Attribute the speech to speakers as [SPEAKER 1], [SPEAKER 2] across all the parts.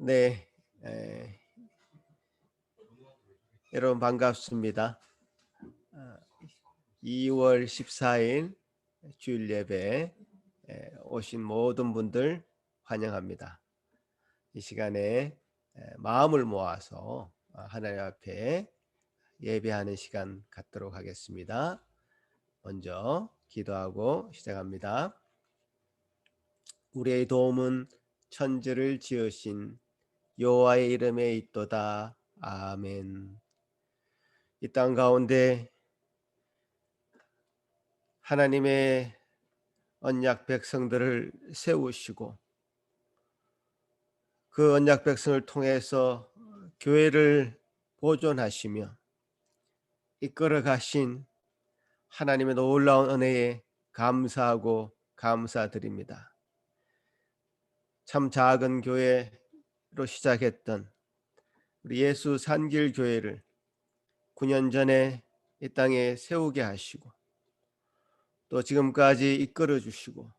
[SPEAKER 1] 네, 에, 여러분 반갑습니다. 2월 14일 주일 예배 오신 모든 분들 환영합니다. 이 시간에 마음을 모아서 하나님 앞에 예배하는 시간 갖도록 하겠습니다. 먼저 기도하고 시작합니다. 우리의 도움은 천지를 지으신 여호와의 이름에 있도다. 아멘. 이 땅 가운데 하나님의 언약 백성들을 세우시고 그 언약 백성을 통해서 교회를 보존하시며 이끌어 가신 하나님의 놀라운 은혜에 감사하고 감사드립니다. 참 작은 교회로 시작했던 우리 예수 산길 교회를 9년 전에 이 땅에 세우게 하시고 또 지금까지 이끌어 주시고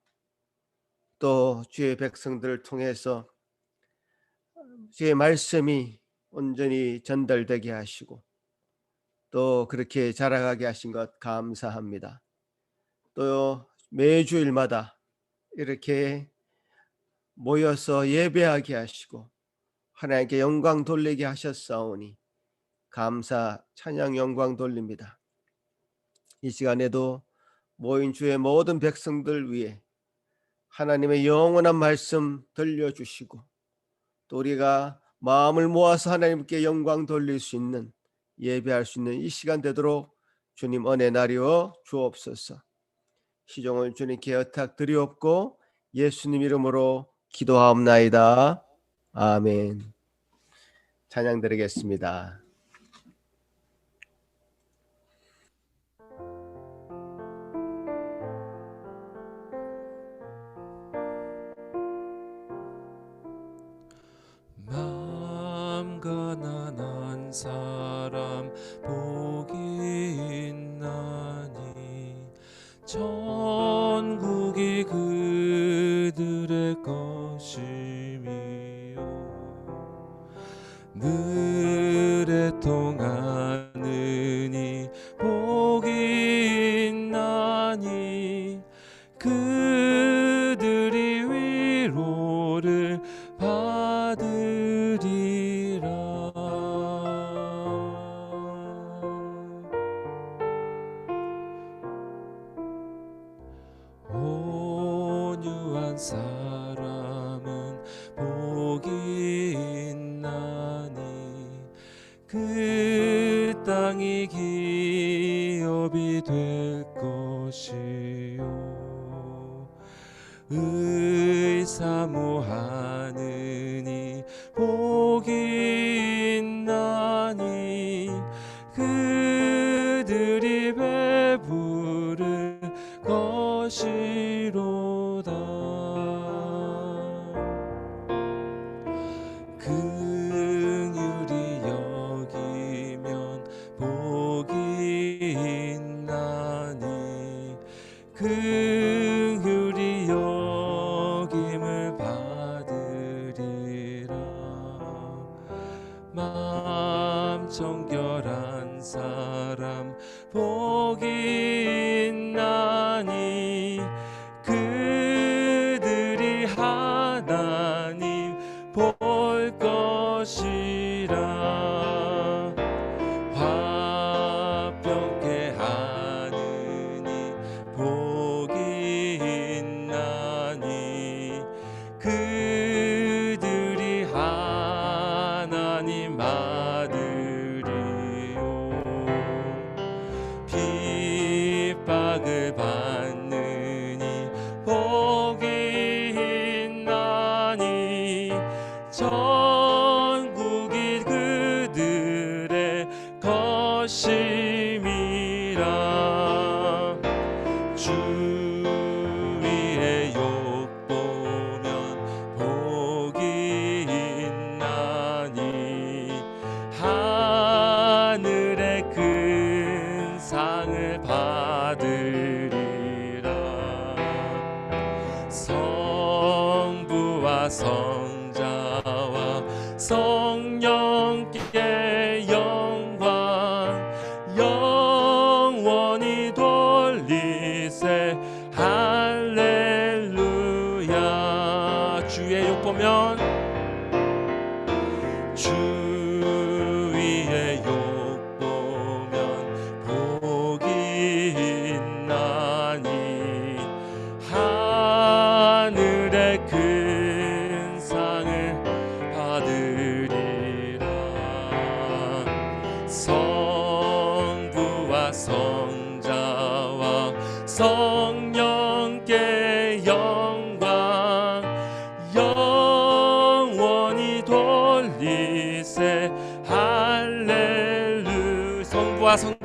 [SPEAKER 1] 또 주의 백성들을 통해서 주의 말씀이 온전히 전달되게 하시고 또 그렇게 자라가게 하신 것 감사합니다. 또 매주일마다 이렇게 모여서 예배하게 하시고 하나님께 영광 돌리게 하셨사오니 감사 찬양 영광 돌립니다. 이 시간에도 모인 주의 모든 백성들 위해 하나님의 영원한 말씀 들려주시고 또 우리가 마음을 모아서 하나님께 영광 돌릴 수 있는 예배할 수 있는 이 시간 되도록 주님 은혜 나리워 주옵소서. 시종을 주님께 의탁드리옵고 예수님 이름으로 기도하옵나이다. 아멘. 찬양 드리겠습니다.
[SPEAKER 2] 마음 가난한 사람 복이 있나니 천국이 그들의 것이미요 늘에 통하느니 복이 있나니 그들이 위로를 받으리라. 온유한 사람은 복이 있나니 그 땅이 기업이 될 것이요 의사모하느니 복이 있나니 그들이 배부를 것이로다. 긍휼히 여기면 복이 있나니 긍휼히 여김을 받으리라. 마음 정결한 사람 복이 있나니 그들이 하나님 볼 것이라. 화평케 하느니 복이 있나니 그들이 하나님 아들이요 핍박을 받느니 복이 있나니 천국이 그들의 것임이라. 주위의 욕 보면 복이 있나니 하늘의 큰 상을 받으리라. 성부와 성자와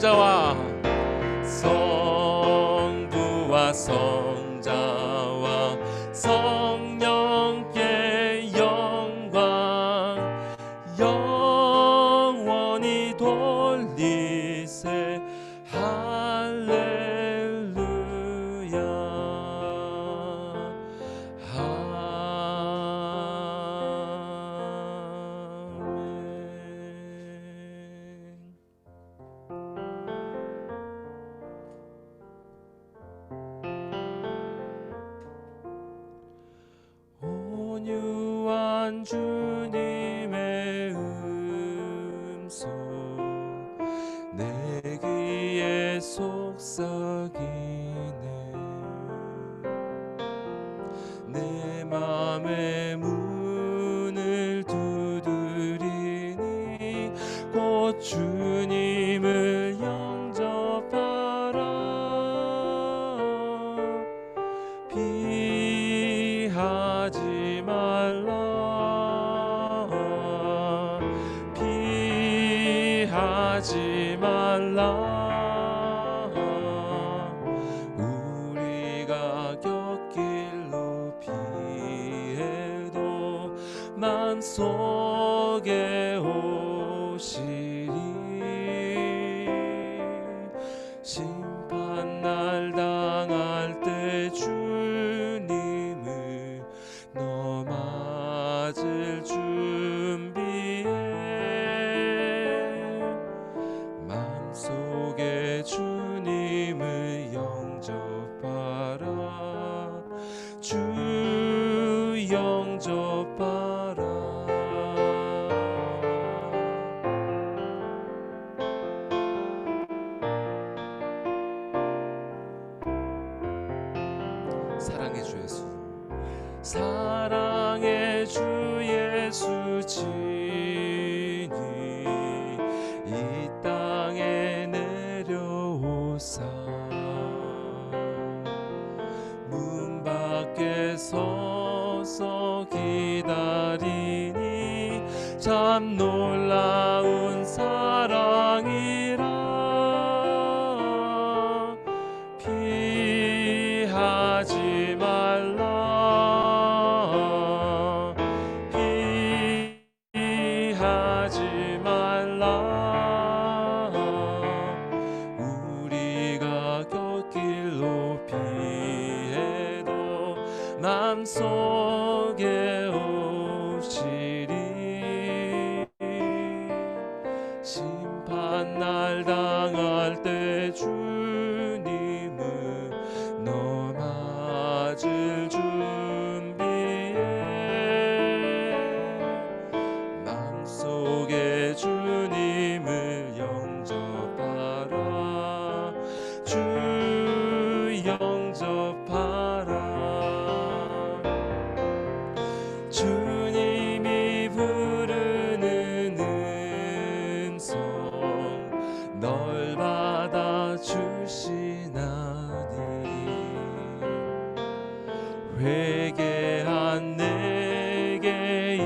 [SPEAKER 2] 성자와 성부와 성자와 성령께 영광 영원히 돌리세. 할렐루야. 온유한 주님의 음성 내 귀에 속삭이네. 내 맘의 문을 두드리니 곧 주님을 영접하라. 피하지 말라. 피하지 말라. 우리가 곁길로 피해도 만속에 오시리. 심판날 당할 때 주님을 너 맞을 준비해. 마음속에 주님을 영접하라. 주 영접하라. 사랑의 주 예수, 사랑의 주 예수 친히 이 땅에 내려오사 문 밖에 서서 기다리니 참 놀라운 사랑이라. 피하지 말라. 피하지 말라. 우리가 곁길로 피해도 맘속에 오시리. 심판날 당할 때 주님을 너 맞을 준비해. 마음속에 주님을 영접하라. 주 영접하라. 주님이 부르는 음성 널 받아 주시나니. 회개한 내게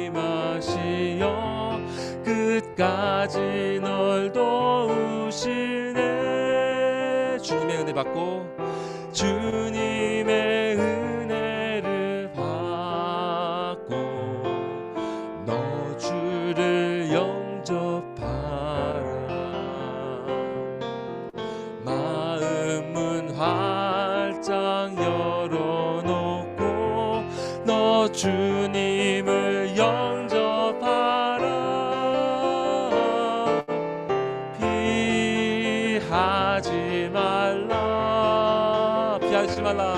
[SPEAKER 2] 임하시어 끝까지 널 도우시네. 주님의 은혜 받고 주님의 은혜를 받고 너 주를 영접하라. 마음은 활짝 열어놓고 너 주님을 영접하라. 피하지 말라. 피하지 말라.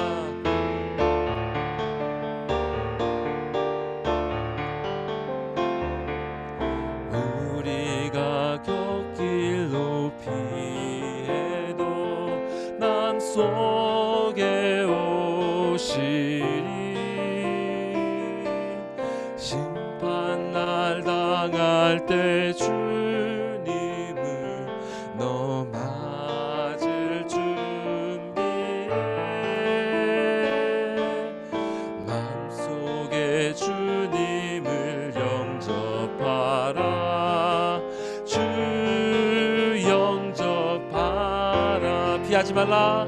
[SPEAKER 2] 우리가 곁길로 피해도 맘속에 오시리. 심판날 당할 때 주님을 너 맞을 준비해. 마음속에 주님을 영접하라. 주 영접하라. 피하지 말라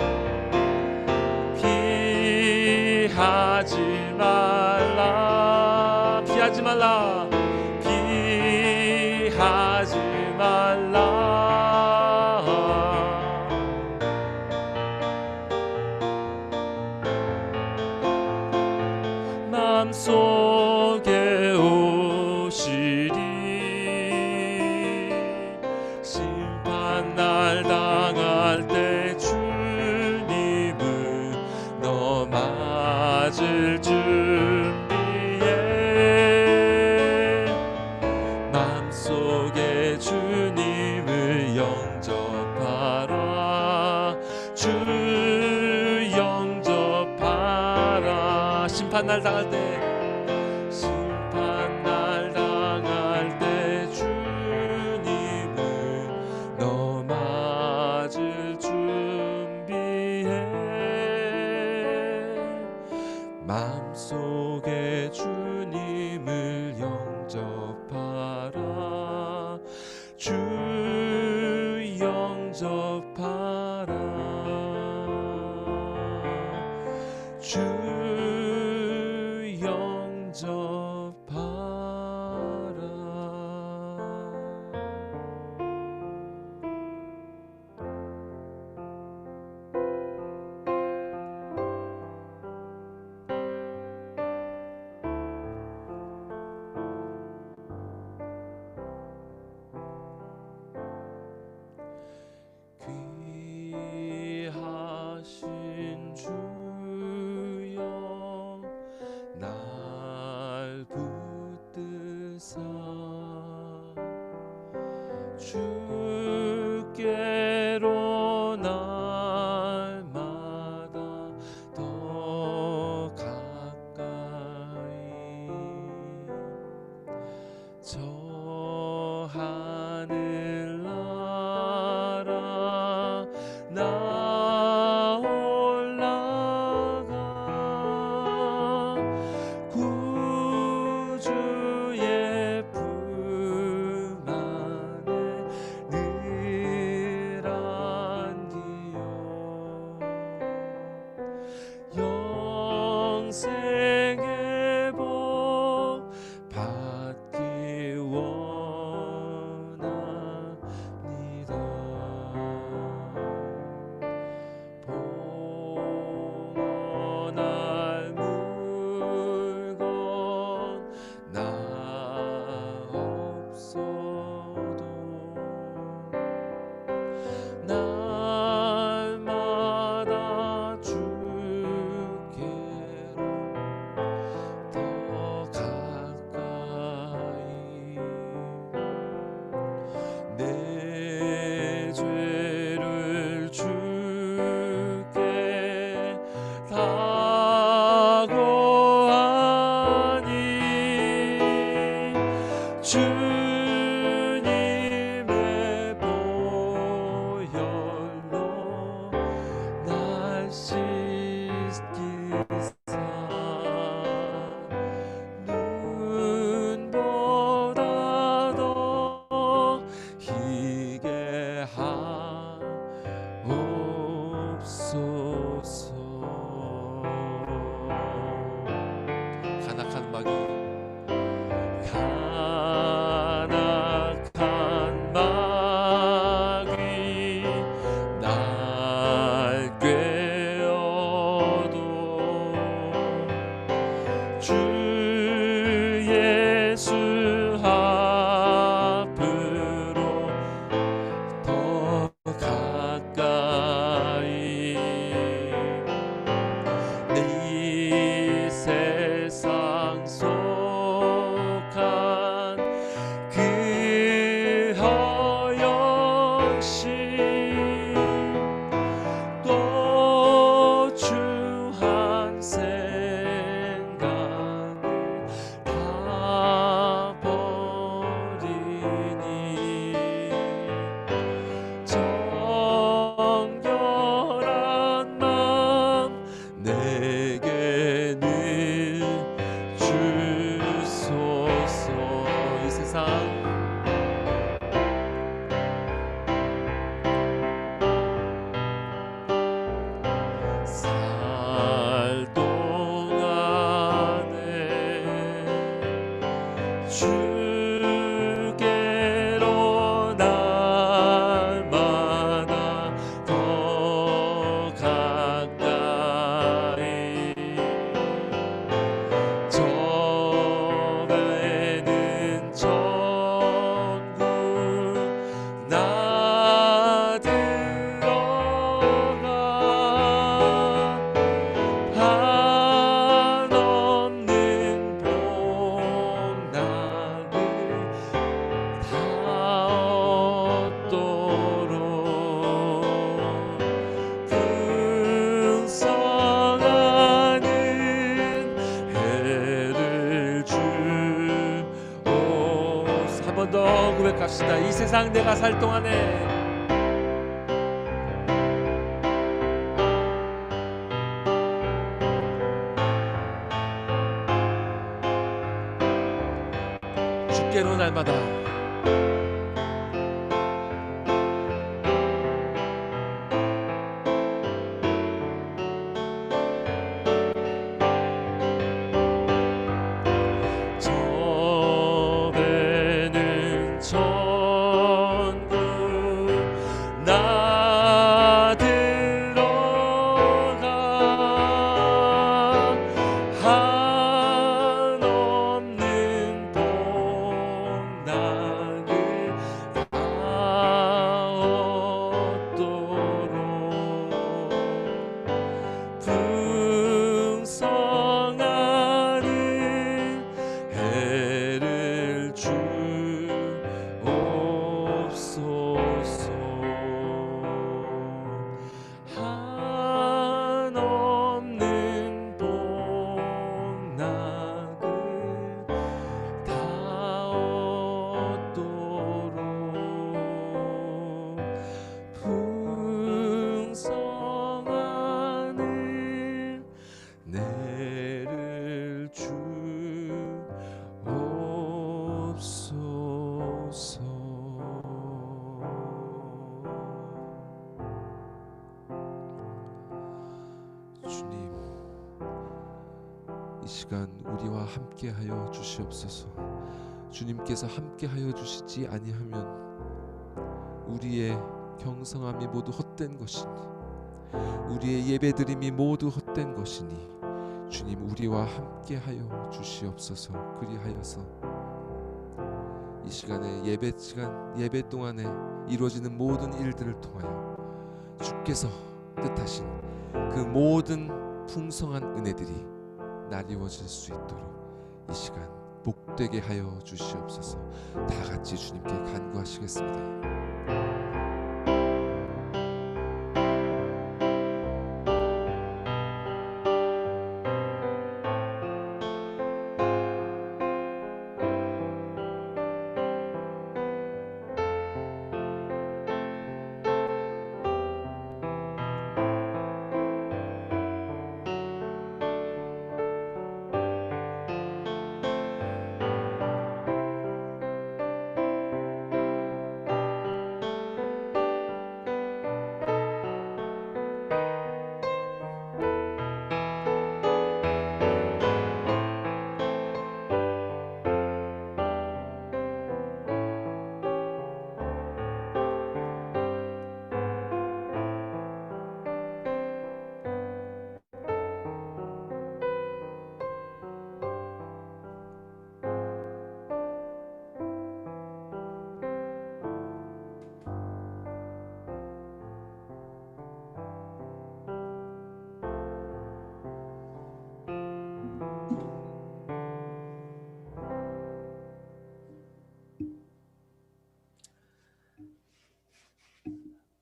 [SPEAKER 2] 피하지 말라 피하지 말라 피하지 말라 맘속에 오시리 심판날 당할 때 주님을 너 맞을 준비해 맘속에 주님을 영접하라 주 영접하라 심판날 당할 때 심판날 당할 때 주님을 너 맞을 준비해 마음속에 주님을 영접하라 주 영접하라 주 귀하신 주여 날 붙드사 주께로 날마다 더 가까이 저 하늘나라 나 올라가 구주의 품 안에 늘 안기요 영생의 복 받기 원합니다 봉헌할 물건 나 없어도 날마다 주께로 더 가까이 내 죄를 주께 다 고하니 주님의 보혈로 날 씻기사 눈보다 더 희게 하옵소서 간악한 마귀 간악한 마귀 날 꿰어도 주 예수 앞으로 더 가까이 이 세상 속한 그 허영심 또 주한 생각을 다 버리니 정결한 마음 내게 늘 주소서 이 세상 고백합시다. 이 세상 내가 살 동안에 주께로 날마다 저 배는 천국 나 들어가 한없는 복락을 다 얻도록 풍성하는 해를 주옵소서. 한없는 복락을 다 얻도록 풍성하는 내를 주옵소서. 주님, 이 시간 우리와 함께하여 주시옵소서. 주님께서 함께하여 주시지 아니하면 우리의 경성함이 모두 헛된 것이니, 우리의 예배드림이 모두 헛된 것이니 주님 우리와 함께하여 주시옵소서. 그리하여서 이 시간에 예배 동안에 이루어지는 모든 일들을 통하여 주께서 뜻하신 그 모든 풍성한 은혜들이 나리워질 수 있도록 이 시간 복되게 하여 주시옵소서. 다 같이 주님께 간구하시겠습니다.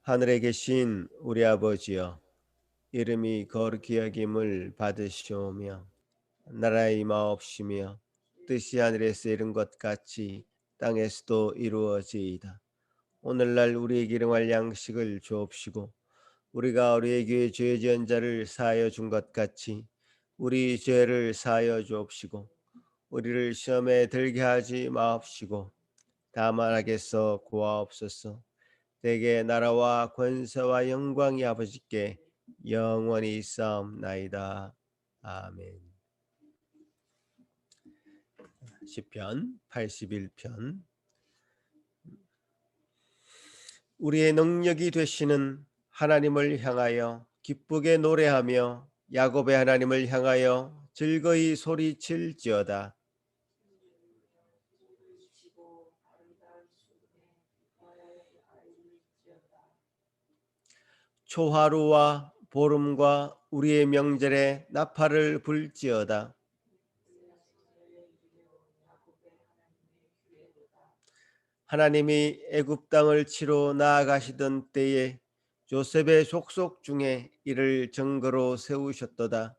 [SPEAKER 1] 하늘에 계신 우리 아버지여, 이름이 거룩히 여김을 받으시오며 나라의 임하옵시며 뜻이 하늘에서 이룬 것 같이 땅에서도 이루어지이다. 오늘날 우리에게 일용할 양식을 주옵시고 우리가 우리에게 죄 지은 자를 사하여 준 것 같이 우리 죄를 사하여 주옵시고 우리를 시험에 들게 하지 마옵시고 다만 악에서 구하옵소서. 대개 나라와 권세와 영광이 아버지께 영원히 있사옵나이다. 아멘. 시편 81편. 우리의 능력이 되시는 하나님을 향하여 기쁘게 노래하며 야곱의 하나님을 향하여 즐거이 소리칠지어다. 초하루와 보름과 우리의 명절에 나팔을 불지어다. 하나님이 애굽 땅을 치러 나아가시던 때에 요셉의 족속 중에 이를 증거로 세우셨도다.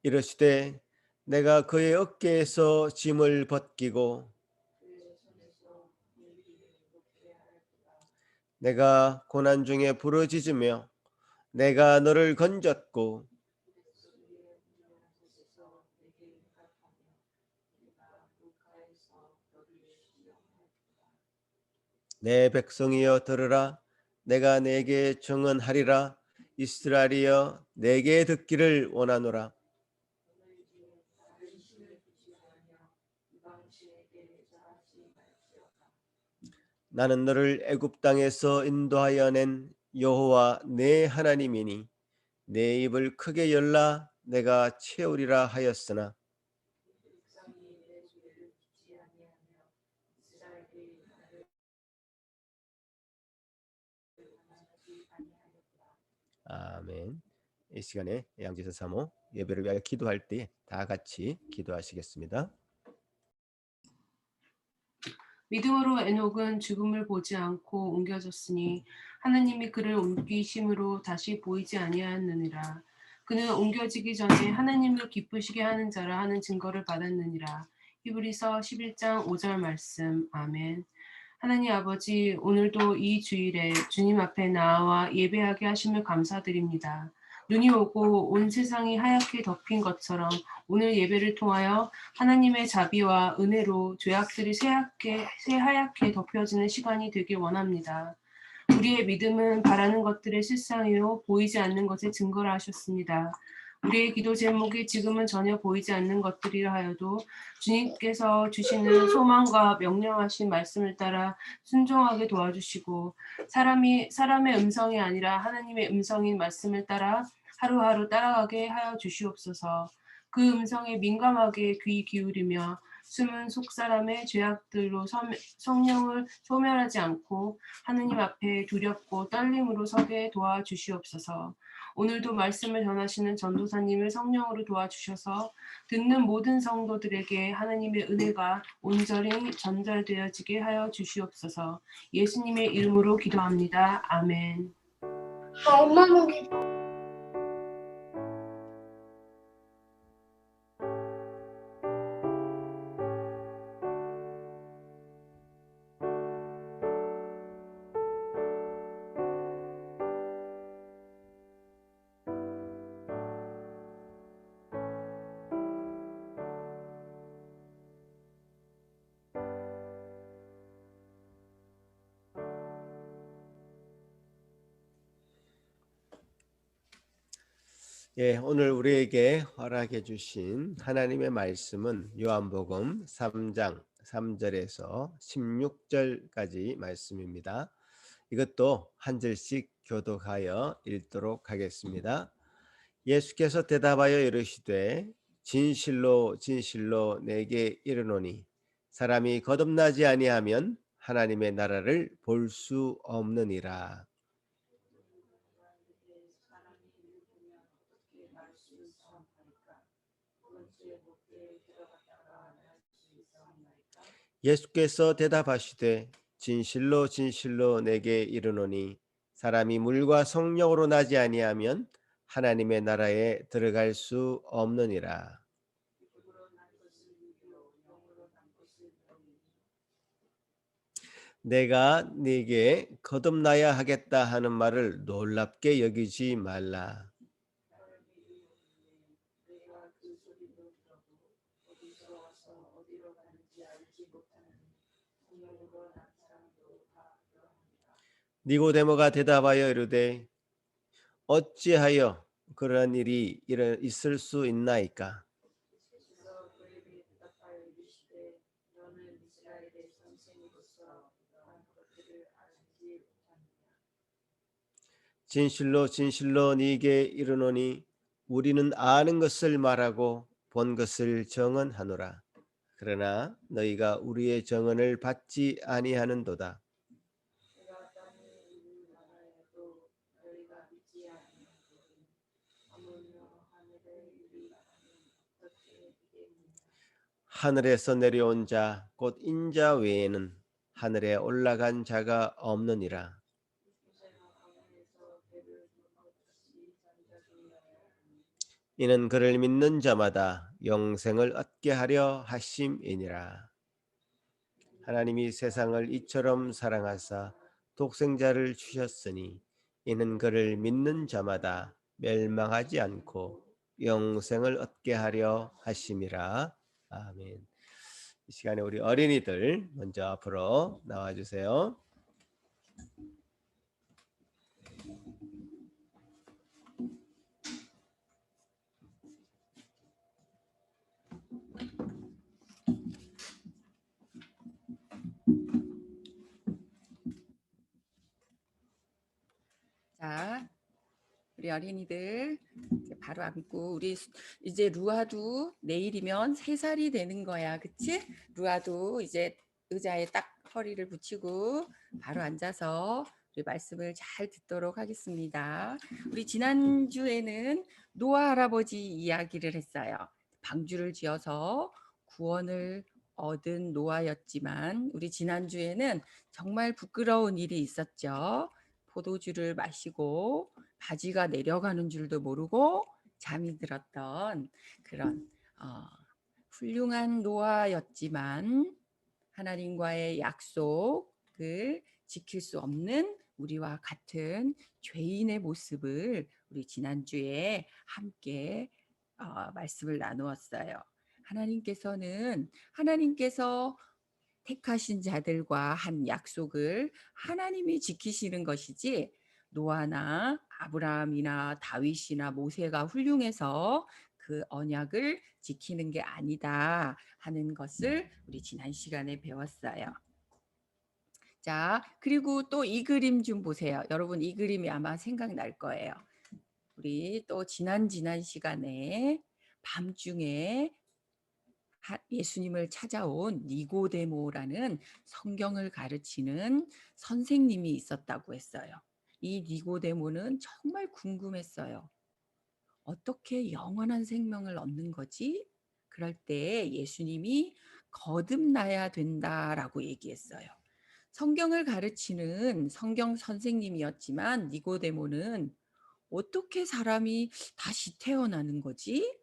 [SPEAKER 1] 이르시되 내가 그의 어깨에서 짐을 벗기고 내가 고난 중에 부르짖으며 내가 너를 건졌고 내 백성이여 들으라 내가 내게 정언하리라 이스라엘이여 내게 듣기를 원하노라. 나는 너를 애굽 땅에서 인도하여 낸 여호와 내 하나님이니 내 입을 크게 열라 내가 채우리라 하였으나 아멘. 이 시간에 양지서 사모 예배를 위하여 기도할 때 다 같이 기도하시겠습니다.
[SPEAKER 3] 믿음으로 에녹은 죽음을 보지 않고 옮겨졌으니 하나님이 그를 옮기심으로 다시 보이지 아니하였느니라. 그는 옮겨지기 전에 하나님을 기쁘시게 하는 자라 하는 증거를 받았느니라. 히브리서 11장 5절 말씀. 아멘. 하나님 아버지, 오늘도 이 주일에 주님 앞에 나와 예배하게 하심을 감사드립니다. 눈이 오고 온 세상이 하얗게 덮인 것처럼 오늘 예배를 통하여 하나님의 자비와 은혜로 죄악들이 새하얗게 덮여지는 시간이 되길 원합니다. 우리의 믿음은 바라는 것들의 실상이요 보이지 않는 것의 증거라 하셨습니다. 우리의 기도 제목이 지금은 전혀 보이지 않는 것들이라 하여도 주님께서 주시는 소망과 명령하신 말씀을 따라 순종하게 도와주시고 사람의 음성이 아니라 하나님의 음성인 말씀을 따라 하루하루 따라가게 하여 주시옵소서. 그 음성에 민감하게 귀 기울이며 숨은 속사람의 죄악들로 성령을 소멸하지 않고 하느님 앞에 두렵고 떨림으로 서게 도와주시옵소서. 오늘도 말씀을 전하시는 전도사님을 성령으로 도와주셔서 듣는 모든 성도들에게 하나님의 은혜가 온전히 전달되어지게 하여 주시옵소서. 예수님의 이름으로 기도합니다. 아멘.
[SPEAKER 4] 할머니
[SPEAKER 1] 예, 오늘 우리에게 허락해 주신 하나님의 말씀은 요한복음 3장 3절에서 16절까지 말씀입니다. 이것도 한 절씩 교독하여 읽도록 하겠습니다. 예수께서 대답하여 이르시되 진실로 진실로 내게 이르노니 사람이 거듭나지 아니하면 하나님의 나라를 볼 수 없느니라. 예수께서 대답하시되 진실로 진실로 내게 이르노니 사람이 물과 성령으로 나지 아니하면 하나님의 나라에 들어갈 수 없느니라. 내가 네게 거듭나야 하겠다 하는 말을 놀랍게 여기지 말라. 니고데모가 대답하여 이르되 어찌하여 그런 일이 있을 수 있나이까? 진실로 진실로 네게 이르노니 우리는 아는 것을 말하고 본 것을 정언하노라. 그러나 너희가 우리의 정언을 받지 아니하는도다. 하늘에서 내려온 자 곧 인자 외에는 하늘에 올라간 자가 없느니라. 이는 그를 믿는 자마다 영생을 얻게 하려 하심이니라. 하나님이 세상을 이처럼 사랑하사 독생자를 주셨으니 이는 그를 믿는 자마다 멸망하지 않고 영생을 얻게 하려 하심이라. 아멘. 이 시간에 우리 어린이들 먼저 앞으로 나와 주세요.
[SPEAKER 5] 자, 우리 어린이들 이제 바로 앉고 우리 이제 루아도 내일이면 3살이 되는 거야, 그치? 루아도 이제 의자에 딱 허리를 붙이고 바로 앉아서 우리 말씀을 잘 듣도록 하겠습니다. 우리 지난주에는 노아 할아버지 이야기를 했어요. 방주를 지어서 구원을 얻은 노아였지만 우리 지난주에는 정말 부끄러운 일이 있었죠. 포도주를 마시고 바지가 내려가는 줄도 모르고 잠이 들었던 그런 훌륭한 노아였지만 하나님과의 약속을 지킬 수 없는 우리와 같은 죄인의 모습을 우리 지난주에 함께 말씀을 나누었어요. 하나님께서 택하신 자들과 한 약속을 하나님이 지키시는 것이지 노아나 아브라함이나 다윗이나 모세가 훌륭해서 그 언약을 지키는 게 아니다 하는 것을 우리 지난 시간에 배웠어요. 자, 그리고 또 이 그림 좀 보세요. 여러분 이 그림이 아마 생각날 거예요. 우리 또 지난 시간에 밤중에 예수님을 찾아온 니고데모라는 성경을 가르치는 선생님이 있었다고 했어요. 이 니고데모는 정말 궁금했어요. 어떻게 영원한 생명을 얻는 거지? 그럴 때 예수님이 거듭나야 된다라고 얘기했어요. 성경을 가르치는 성경 선생님이었지만 니고데모는 어떻게 사람이 다시 태어나는 거지?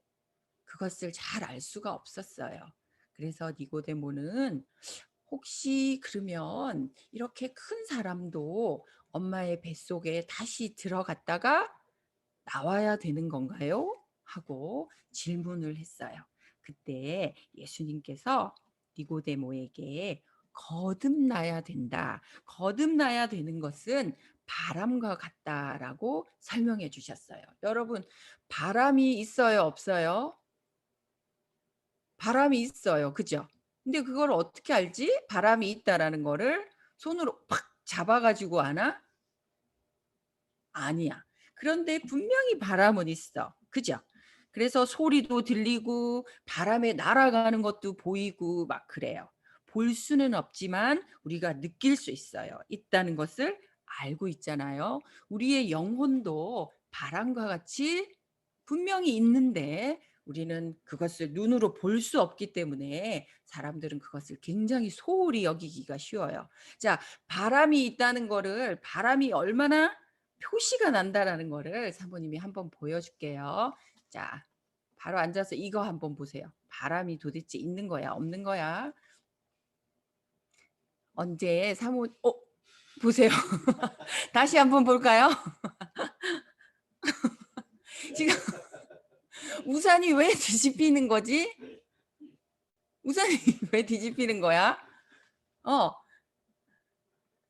[SPEAKER 5] 그것을 잘 알 수가 없었어요. 그래서 니고데모는 혹시 그러면 이렇게 큰 사람도 엄마의 뱃속에 다시 들어갔다가 나와야 되는 건가요? 하고 질문을 했어요. 그때 예수님께서 니고데모에게 거듭나야 된다. 거듭나야 되는 것은 바람과 같다라고 설명해 주셨어요. 여러분, 바람이 있어요, 없어요? 바람이 있어요. 그죠? 근데 그걸 어떻게 알지? 바람이 있다라는 거를 손으로 팍 잡아가지고 아나? 아니야. 그런데 분명히 바람은 있어. 그죠? 그래서 소리도 들리고 바람에 날아가는 것도 보이고 막 그래요. 볼 수는 없지만 우리가 느낄 수 있어요. 있다는 것을 알고 있잖아요. 우리의 영혼도 바람과 같이 분명히 있는데 우리는 그것을 눈으로 볼 수 없기 때문에 사람들은 그것을 굉장히 소홀히 여기기가 쉬워요. 자, 바람이 있다는 거를 바람이 얼마나 표시가 난다라는 거를 사모님이 한번 보여줄게요. 자, 바로 앉아서 이거 한번 보세요. 바람이 도대체 있는 거야, 없는 거야? 언제 보세요. 다시 한번 볼까요? 지금 우산이 왜 뒤집히는 거지? 우산이 왜 뒤집히는 거야?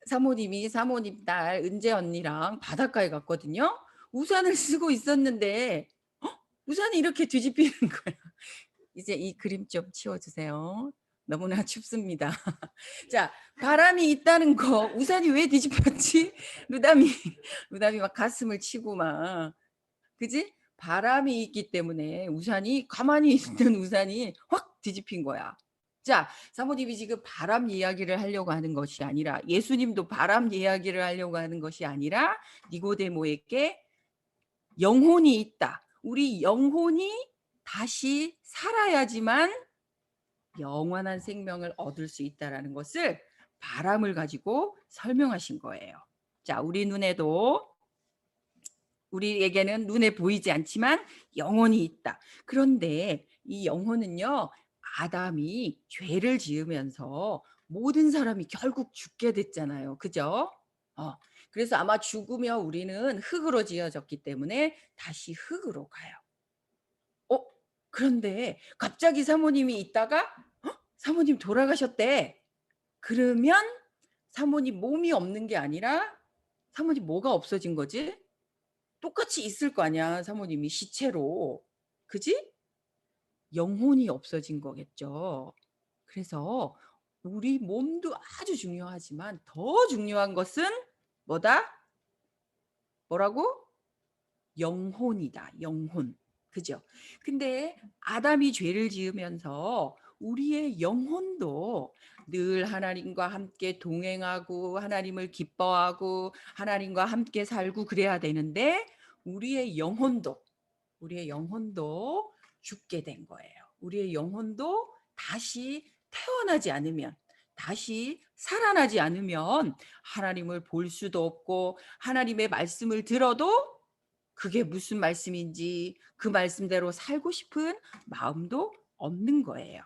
[SPEAKER 5] 사모님 딸 은재 언니랑 바닷가에 갔거든요. 우산을 쓰고 있었는데 우산이 이렇게 뒤집히는 거야. 이제 이 그림 좀 치워주세요. 너무나 춥습니다. 자, 바람이 있다는 거 우산이 왜 뒤집혔지? 루담이 막 가슴을 치고 막 그지? 바람이 있기 때문에 우산이 가만히 있는 우산이 확 뒤집힌 거야. 자, 사모님이 지금 바람 이야기를 하려고 하는 것이 아니라 예수님도 바람 이야기를 하려고 하는 것이 아니라 니고데모에게 영혼이 있다. 우리 영혼이 다시 살아야지만 영원한 생명을 얻을 수 있다라는 것을 바람을 가지고 설명하신 거예요. 자, 우리 눈에도 우리에게는 눈에 보이지 않지만 영혼이 있다. 그런데 이 영혼은요, 아담이 죄를 지으면서 모든 사람이 결국 죽게 됐잖아요. 그죠? 어, 그래서 아마 죽으며 우리는 흙으로 지어졌기 때문에 다시 흙으로 가요. 그런데 갑자기 사모님이 있다가 사모님 돌아가셨대. 그러면 사모님 몸이 없는 게 아니라 사모님 뭐가 없어진 거지? 똑같이 있을 거 아니야, 사모님이 시체로. 그지? 영혼이 없어진 거겠죠. 그래서 우리 몸도 아주 중요하지만 더 중요한 것은 뭐다? 뭐라고? 영혼이다. 영혼. 그죠? 근데 아담이 죄를 지으면서 우리의 영혼도 늘 하나님과 함께 동행하고 하나님을 기뻐하고 하나님과 함께 살고 그래야 되는데 우리의 영혼도 죽게 된 거예요. 우리의 영혼도 다시 태어나지 않으면, 다시 살아나지 않으면 하나님을 볼 수도 없고 하나님의 말씀을 들어도 그게 무슨 말씀인지 그 말씀대로 살고 싶은 마음도 없는 거예요.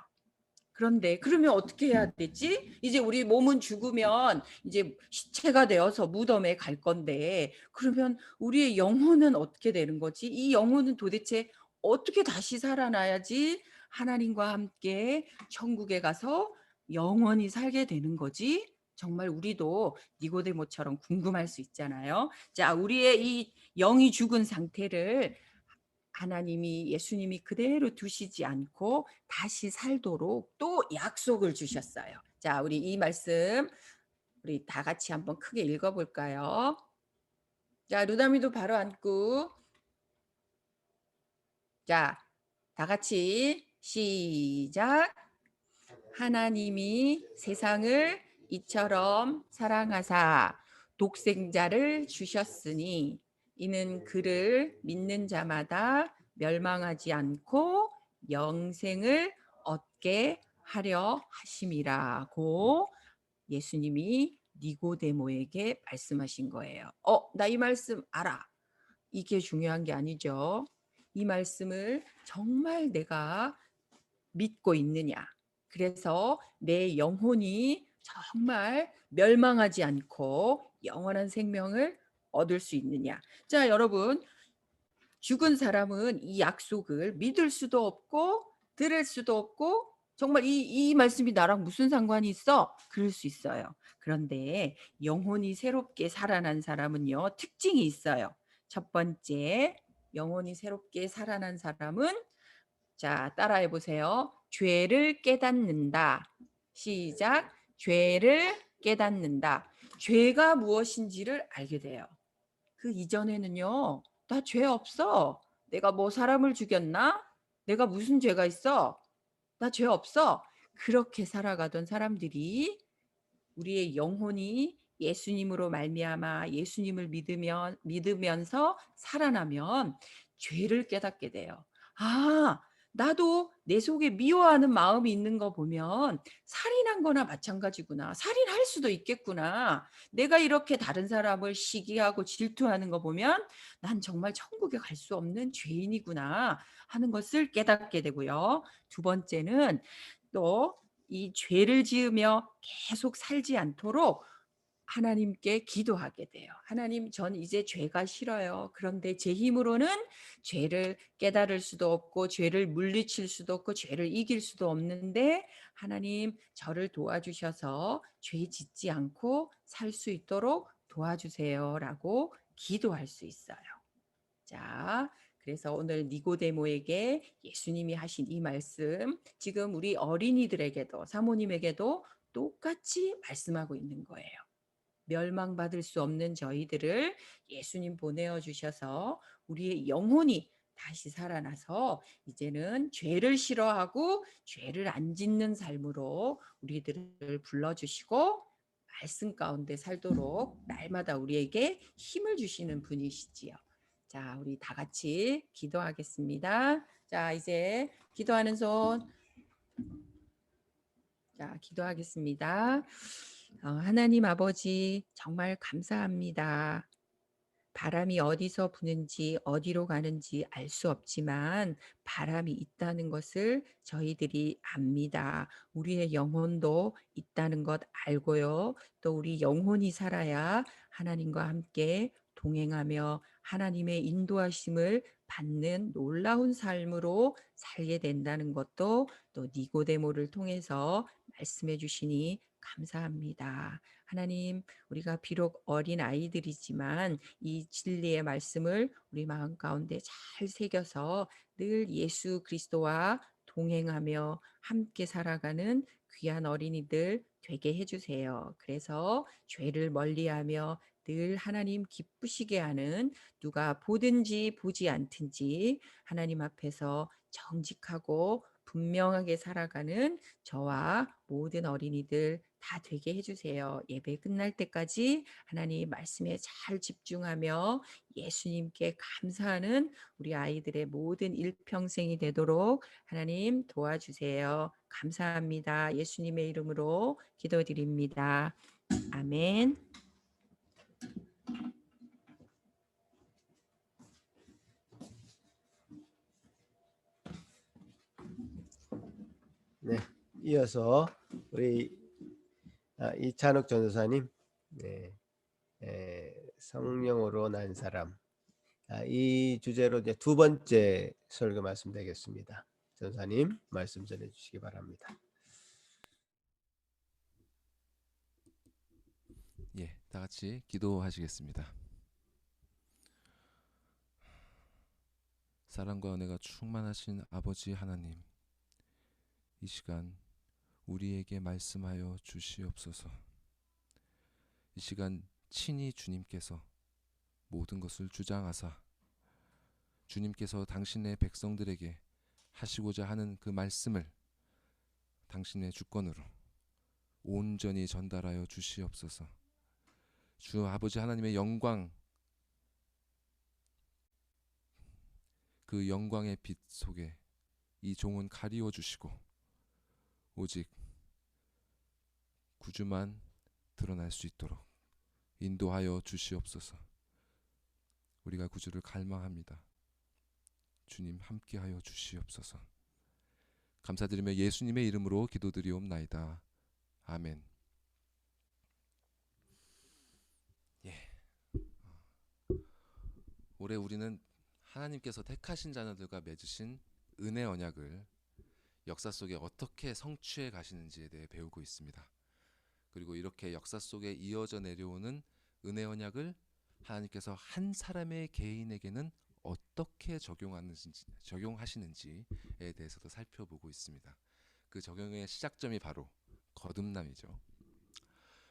[SPEAKER 5] 그런데 그러면 어떻게 해야 되지? 이제 우리 몸은 죽으면 이제 시체가 되어서 무덤에 갈 건데 그러면 우리의 영혼은 어떻게 되는 거지? 이 영혼은 도대체 어떻게 다시 살아나야지 하나님과 함께 천국에 가서 영원히 살게 되는 거지? 정말 우리도 니고데모처럼 궁금할 수 있잖아요. 자, 우리의 이 영이 죽은 상태를 하나님이 예수님이 그대로 두시지 않고 다시 살도록 또 약속을 주셨어요. 자, 우리 이 말씀 우리 다 같이 한번 크게 읽어볼까요? 자, 루다미도 바로 앉고 자, 다 같이 시작. 하나님이 세상을 이처럼 사랑하사 독생자를 주셨으니 이는 그를 믿는 자마다 멸망하지 않고 영생을 얻게 하려 하심이라고 예수님이 니고데모에게 말씀하신 거예요. 나 이 말씀 알아. 이게 중요한 게 아니죠. 이 말씀을 정말 내가 믿고 있느냐. 그래서 내 영혼이 정말 멸망하지 않고 영원한 생명을 얻을 수 있느냐. 자, 여러분, 죽은 사람은 이 약속을 믿을 수도 없고 들을 수도 없고 정말 이 말씀이 나랑 무슨 상관이 있어? 그럴 수 있어요. 그런데 영혼이 새롭게 살아난 사람은요, 특징이 있어요. 첫 번째, 영혼이 새롭게 살아난 사람은 자, 따라해 보세요. 죄를 깨닫는다. 시작. 죄를 깨닫는다. 죄가 무엇인지를 알게 돼요. 그 이전에는요. 나 죄 없어. 내가 뭐 사람을 죽였나? 내가 무슨 죄가 있어? 나 죄 없어. 그렇게 살아가던 사람들이 우리의 영혼이 예수님으로 말미암아 예수님을 믿으면서 살아나면 죄를 깨닫게 돼요. 아, 나도 내 속에 미워하는 마음이 있는 거 보면 살인한 거나 마찬가지구나. 살인할 수도 있겠구나. 내가 이렇게 다른 사람을 시기하고 질투하는 거 보면 난 정말 천국에 갈 수 없는 죄인이구나 하는 것을 깨닫게 되고요. 두 번째는 또 이 죄를 지으며 계속 살지 않도록 하나님께 기도하게 돼요. 하나님, 전 이제 죄가 싫어요. 그런데 제 힘으로는 죄를 깨달을 수도 없고 죄를 물리칠 수도 없고 죄를 이길 수도 없는데 하나님 저를 도와주셔서 죄 짓지 않고 살 수 있도록 도와주세요라고 기도할 수 있어요. 자, 그래서 오늘 니고데모에게 예수님이 하신 이 말씀 지금 우리 어린이들에게도 사모님에게도 똑같이 말씀하고 있는 거예요. 멸망받을 수 없는 저희들을 예수님 보내어 주셔서 우리의 영혼이 다시 살아나서 이제는 죄를 싫어하고 죄를 안 짓는 삶으로 우리들을 불러주시고 말씀 가운데 살도록 날마다 우리에게 힘을 주시는 분이시지요. 자, 우리 다 같이 기도하겠습니다. 자, 이제 기도하는 손. 자, 기도하겠습니다. 하나님 아버지 정말 감사합니다. 바람이 어디서 부는지 어디로 가는지 알 수 없지만 바람이 있다는 것을 저희들이 압니다. 우리의 영혼도 있다는 것 알고요. 또 우리 영혼이 살아야 하나님과 함께 동행하며 하나님의 인도하심을 받는 놀라운 삶으로 살게 된다는 것도 또 니고데모를 통해서 말씀해 주시니 감사합니다. 하나님, 우리가 비록 어린 아이들이지만 이 진리의 말씀을 우리 마음 가운데 잘 새겨서 늘 예수 그리스도와 동행하며 함께 살아가는 귀한 어린이들 되게 해주세요. 그래서 죄를 멀리하며 늘 하나님 기쁘시게 하는, 누가 보든지 보지 않든지 하나님 앞에서 정직하고 분명하게 살아가는 저와 모든 어린이들 다 되게 해주세요. 예배 끝날 때까지 하나님 말씀에 잘 집중하며 예수님께 감사하는 우리 아이들의 모든 일평생이 되도록 하나님 도와주세요. 감사합니다. 예수님의 이름으로 기도드립니다. 아멘.
[SPEAKER 1] 네, 이어서 우리 이찬욱 전도사님, 네, 성령으로 난 사람, 이 주제로 이제 두 번째 설교 말씀드리겠습니다. 전도사님 말씀 전해주시기 바랍니다.
[SPEAKER 2] 예, 다 같이 기도하시겠습니다. 사랑과 은혜가 충만하신 아버지 하나님, 이 시간 우리에게 말씀하여 주시옵소서. 이 시간 친히 주님께서 모든 것을 주장하사 주님께서 당신의 백성들에게 하시고자 하는 그 말씀을 당신의 주권으로 온전히 전달하여 주시옵소서. 주 아버지 하나님의 영광, 그 영광의 빛 속에 이 종은 가리워 주시고 오직 구주만 드러날 수 있도록 인도하여 주시옵소서. 우리가 구주를 갈망합니다. 주님 함께하여 주시옵소서. 감사드리며 예수님의 이름으로 기도드리옵나이다. 아멘. 올해 우리는 하나님께서 택하신 자녀들과 맺으신 은혜 언약을 역사 속에 어떻게 성취해 가시는지에 대해 배우고 있습니다. 그리고 이렇게 역사 속에 이어져 내려오는 은혜 언약을 하나님께서 한 사람의 개인에게는 어떻게 적용하시는지에 대해서도 살펴보고 있습니다. 그 적용의 시작점이 바로 거듭남이죠.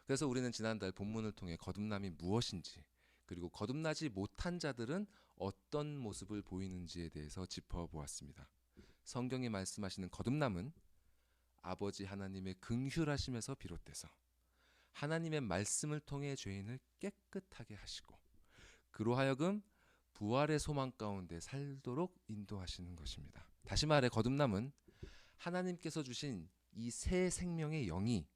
[SPEAKER 2] 그래서 우리는 지난달 본문을 통해 거듭남이 무엇인지, 그리고 거듭나지 못한 자들은 어떤 모습을 보이는지에 대해서 짚어보았습니다. 성경이 말씀하시는 거듭남은 아버지 하나님의 긍휼하심에서 비롯돼서 하나님의 말씀을 통해 죄인을 깨끗하게 하시고 그로 하여금 부활의 소망 가운데 살도록 인도하시는 것입니다. 다시 말해 거듭남은 하나님께서 주신 이 새 생명의 영이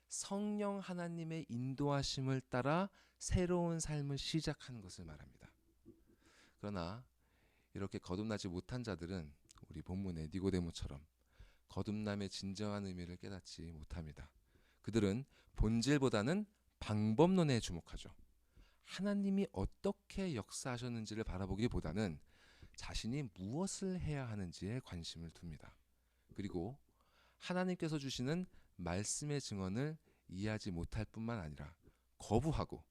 [SPEAKER 2] 성령 하나님의 인도하심을 따라 새로운 삶을 시작하는 것을 말합니다. 그러나 이렇게 거듭나지 못한 자들은 우리 본문의 니고데모처럼 거듭남의 진정한 의미를 깨닫지 못합니다. 그들은 본질보다는 방법론에 주목하죠. 하나님이 어떻게 역사하셨는지를 바라보기보다는 자신이 무엇을 해야 하는지에 관심을 둡니다. 그리고 하나님께서 주시는 말씀의 증언을 이해하지 못할 뿐만 아니라 거부하고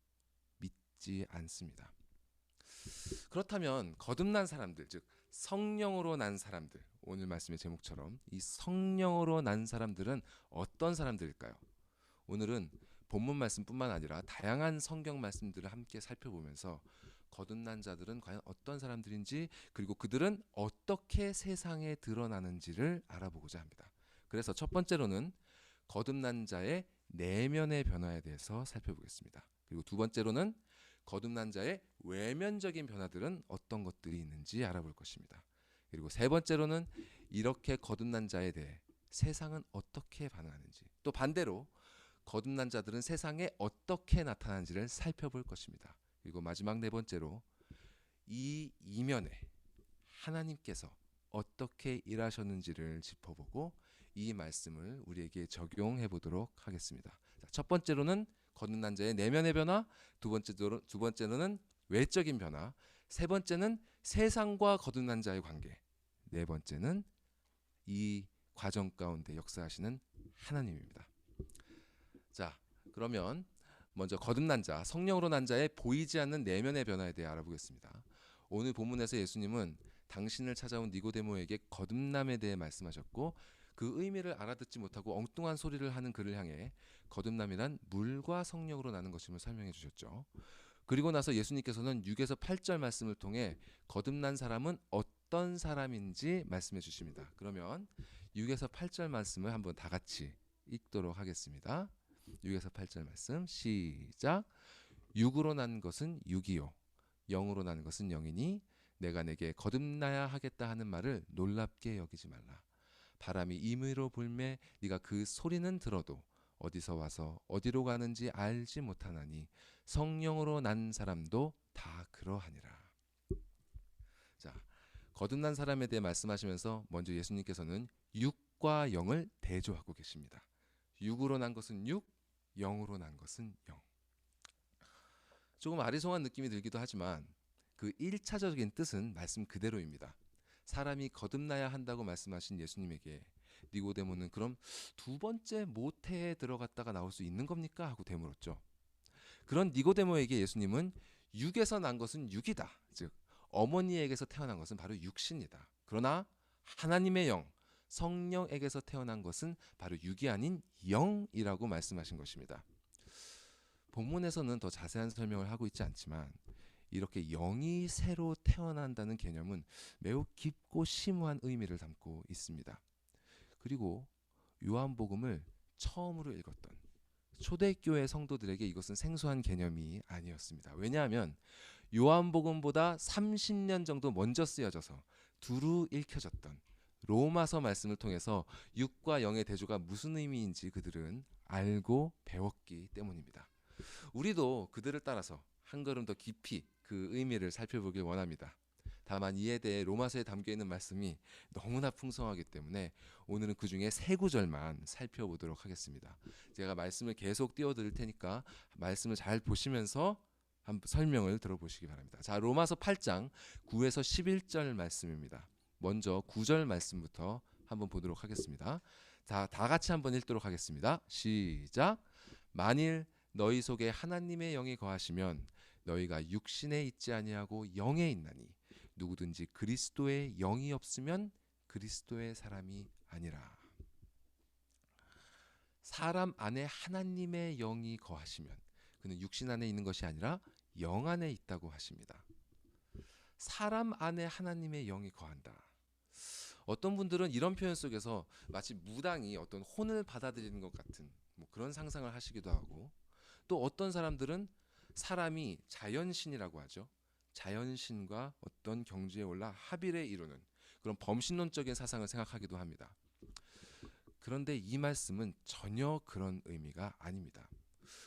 [SPEAKER 2] 믿지 않습니다. 그렇다면 거듭난 사람들, 즉 성령으로 난 사람들, 오늘 말씀의 제목처럼 이 성령으로 난 사람들은 어떤 사람들일까요? 오늘은 본문 말씀뿐만 아니라 다양한 성경 말씀들을 함께 살펴보면서 거듭난 자들은 과연 어떤 사람들인지, 그리고 그들은 어떻게 세상에 드러나는지를 알아보고자 합니다. 그래서 첫 번째로는 거듭난 자의 내면의 변화에 대해서 살펴보겠습니다. 그리고 두 번째로는 거듭난 자의 외면적인 변화들은 어떤 것들이 있는지 알아볼 것입니다. 그리고 세 번째로는 이렇게 거듭난 자에 대해 세상은 어떻게 반응하는지, 또 반대로 거듭난 자들은 세상에 어떻게 나타나는지를 살펴볼 것입니다. 그리고 마지막 네 번째로 이 이면에 하나님께서 어떻게 일하셨는지를 짚어보고 이 말씀을 우리에게 적용해 보도록 하겠습니다. 자, 첫 번째로는 거듭난 자의 내면의 변화, 두 번째로는 외적인 변화, 세 번째는 세상과 거듭난 자의 관계, 네 번째는 이 과정 가운데 역사하시는 하나님입니다. 자, 그러면 먼저 거듭난 자, 성령으로 난 자의 보이지 않는 내면의 변화에 대해 알아보겠습니다. 오늘 본문에서 예수님은 당신을 찾아온 니고데모에게 거듭남에 대해 말씀하셨고 그 의미를 알아듣지 못하고 엉뚱한 소리를 하는 그를 향해 거듭남이란 물과 성령으로 나는 것임을 설명해 주셨죠. 그리고 나서 예수님께서는 6에서 8절 말씀을 통해 거듭난 사람은 어떤 사람인지 말씀해 주십니다. 그러면 6에서 8절 말씀을 한번 다 같이 읽도록 하겠습니다. 6에서 8절 말씀 시작. 육으로 난 것은 육이요 영으로 난 것은 영이니 내가 내게 거듭나야 하겠다 하는 말을 놀랍게 여기지 말라. 바람이 임의로 불매 네가 그 소리는 들어도 어디서 와서 어디로 가는지 알지 못하나니 성령으로 난 사람도 다 그러하니라. 자, 거듭난 사람에 대해 말씀하시면서 먼저 예수님께서는 육과 영을 대조하고 계십니다. 육으로 난 것은 육, 영으로 난 것은 영. 조금 아리송한 느낌이 들기도 하지만 그 1차적인 뜻은 말씀 그대로입니다. 사람이 거듭나야 한다고 말씀하신 예수님에게 니고데모는 그럼 두 번째 모태에 들어갔다가 나올 수 있는 겁니까? 하고 되물었죠. 그런 니고데모에게 예수님은 육에서 난 것은 육이다. 즉 어머니에게서 태어난 것은 바로 육신이다. 그러나 하나님의 영, 성령에게서 태어난 것은 바로 육이 아닌 영이라고 말씀하신 것입니다. 본문에서는 더 자세한 설명을 하고 있지 않지만 이렇게 영이 새로 태어난다는 개념은 매우 깊고 심오한 의미를 담고 있습니다. 그리고 요한복음을 처음으로 읽었던 초대교회 성도들에게 이것은 생소한 개념이 아니었습니다. 왜냐하면 요한복음보다 30년 정도 먼저 쓰여져서 두루 읽혀졌던 로마서 말씀을 통해서 육과 영의 대조가 무슨 의미인지 그들은 알고 배웠기 때문입니다. 우리도 그들을 따라서 한 걸음 더 깊이 그 의미를 살펴보길 원합니다. 다만 이에 대해 로마서에 담겨있는 말씀이 너무나 풍성하기 때문에 오늘은 그 중에 세 구절만 살펴보도록 하겠습니다. 제가 말씀을 계속 띄워드릴 테니까 말씀을 잘 보시면서 한번 설명을 들어보시기 바랍니다. 자, 로마서 8장 9에서 11절 말씀입니다. 먼저 9절 말씀부터 한번 보도록 하겠습니다. 다 같이 한번 읽도록 하겠습니다. 시작. 만일 너희 속에 하나님의 영이 거하시면 너희가 육신에 있지 아니하고 영에 있나니 누구든지 그리스도의 영이 없으면 그리스도의 사람이 아니라. 사람 안에 하나님의 영이 거하시면 그는 육신 안에 있는 것이 아니라 영 안에 있다고 하십니다. 사람 안에 하나님의 영이 거한다. 어떤 분들은 이런 표현 속에서 마치 무당이 어떤 혼을 받아들이는 것 같은 그런 상상을 하시기도 하고, 또 어떤 사람들은 사람이 자연신이라고 하죠. 자연신과 어떤 경지에 올라 합일에 이루는 그런 범신론적인 사상을 생각하기도 합니다. 그런데 이 말씀은 전혀 그런 의미가 아닙니다.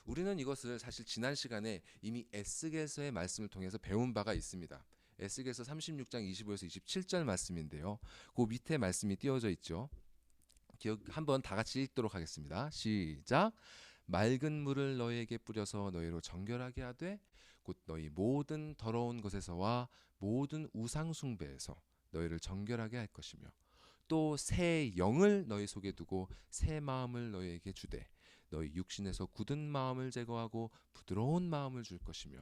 [SPEAKER 2] 우리는 이것을 사실 지난 시간에 이미 에스겔서의 말씀을 통해서 배운 바가 있습니다. 에스겔서 36장 25에서 27절 말씀인데요. 그 밑에 말씀이 띄워져 있죠. 한번 다 같이 읽도록 하겠습니다. 시작. 맑은 물을 너희에게 뿌려서 너희로 정결하게 하되 곧 너희 모든 더러운 것에서와 모든 우상 숭배에서 너희를 정결하게 할 것이며 또 새 영을 너희 속에 두고 새 마음을 너희에게 주되 너희 육신에서 굳은 마음을 제거하고 부드러운 마음을 줄 것이며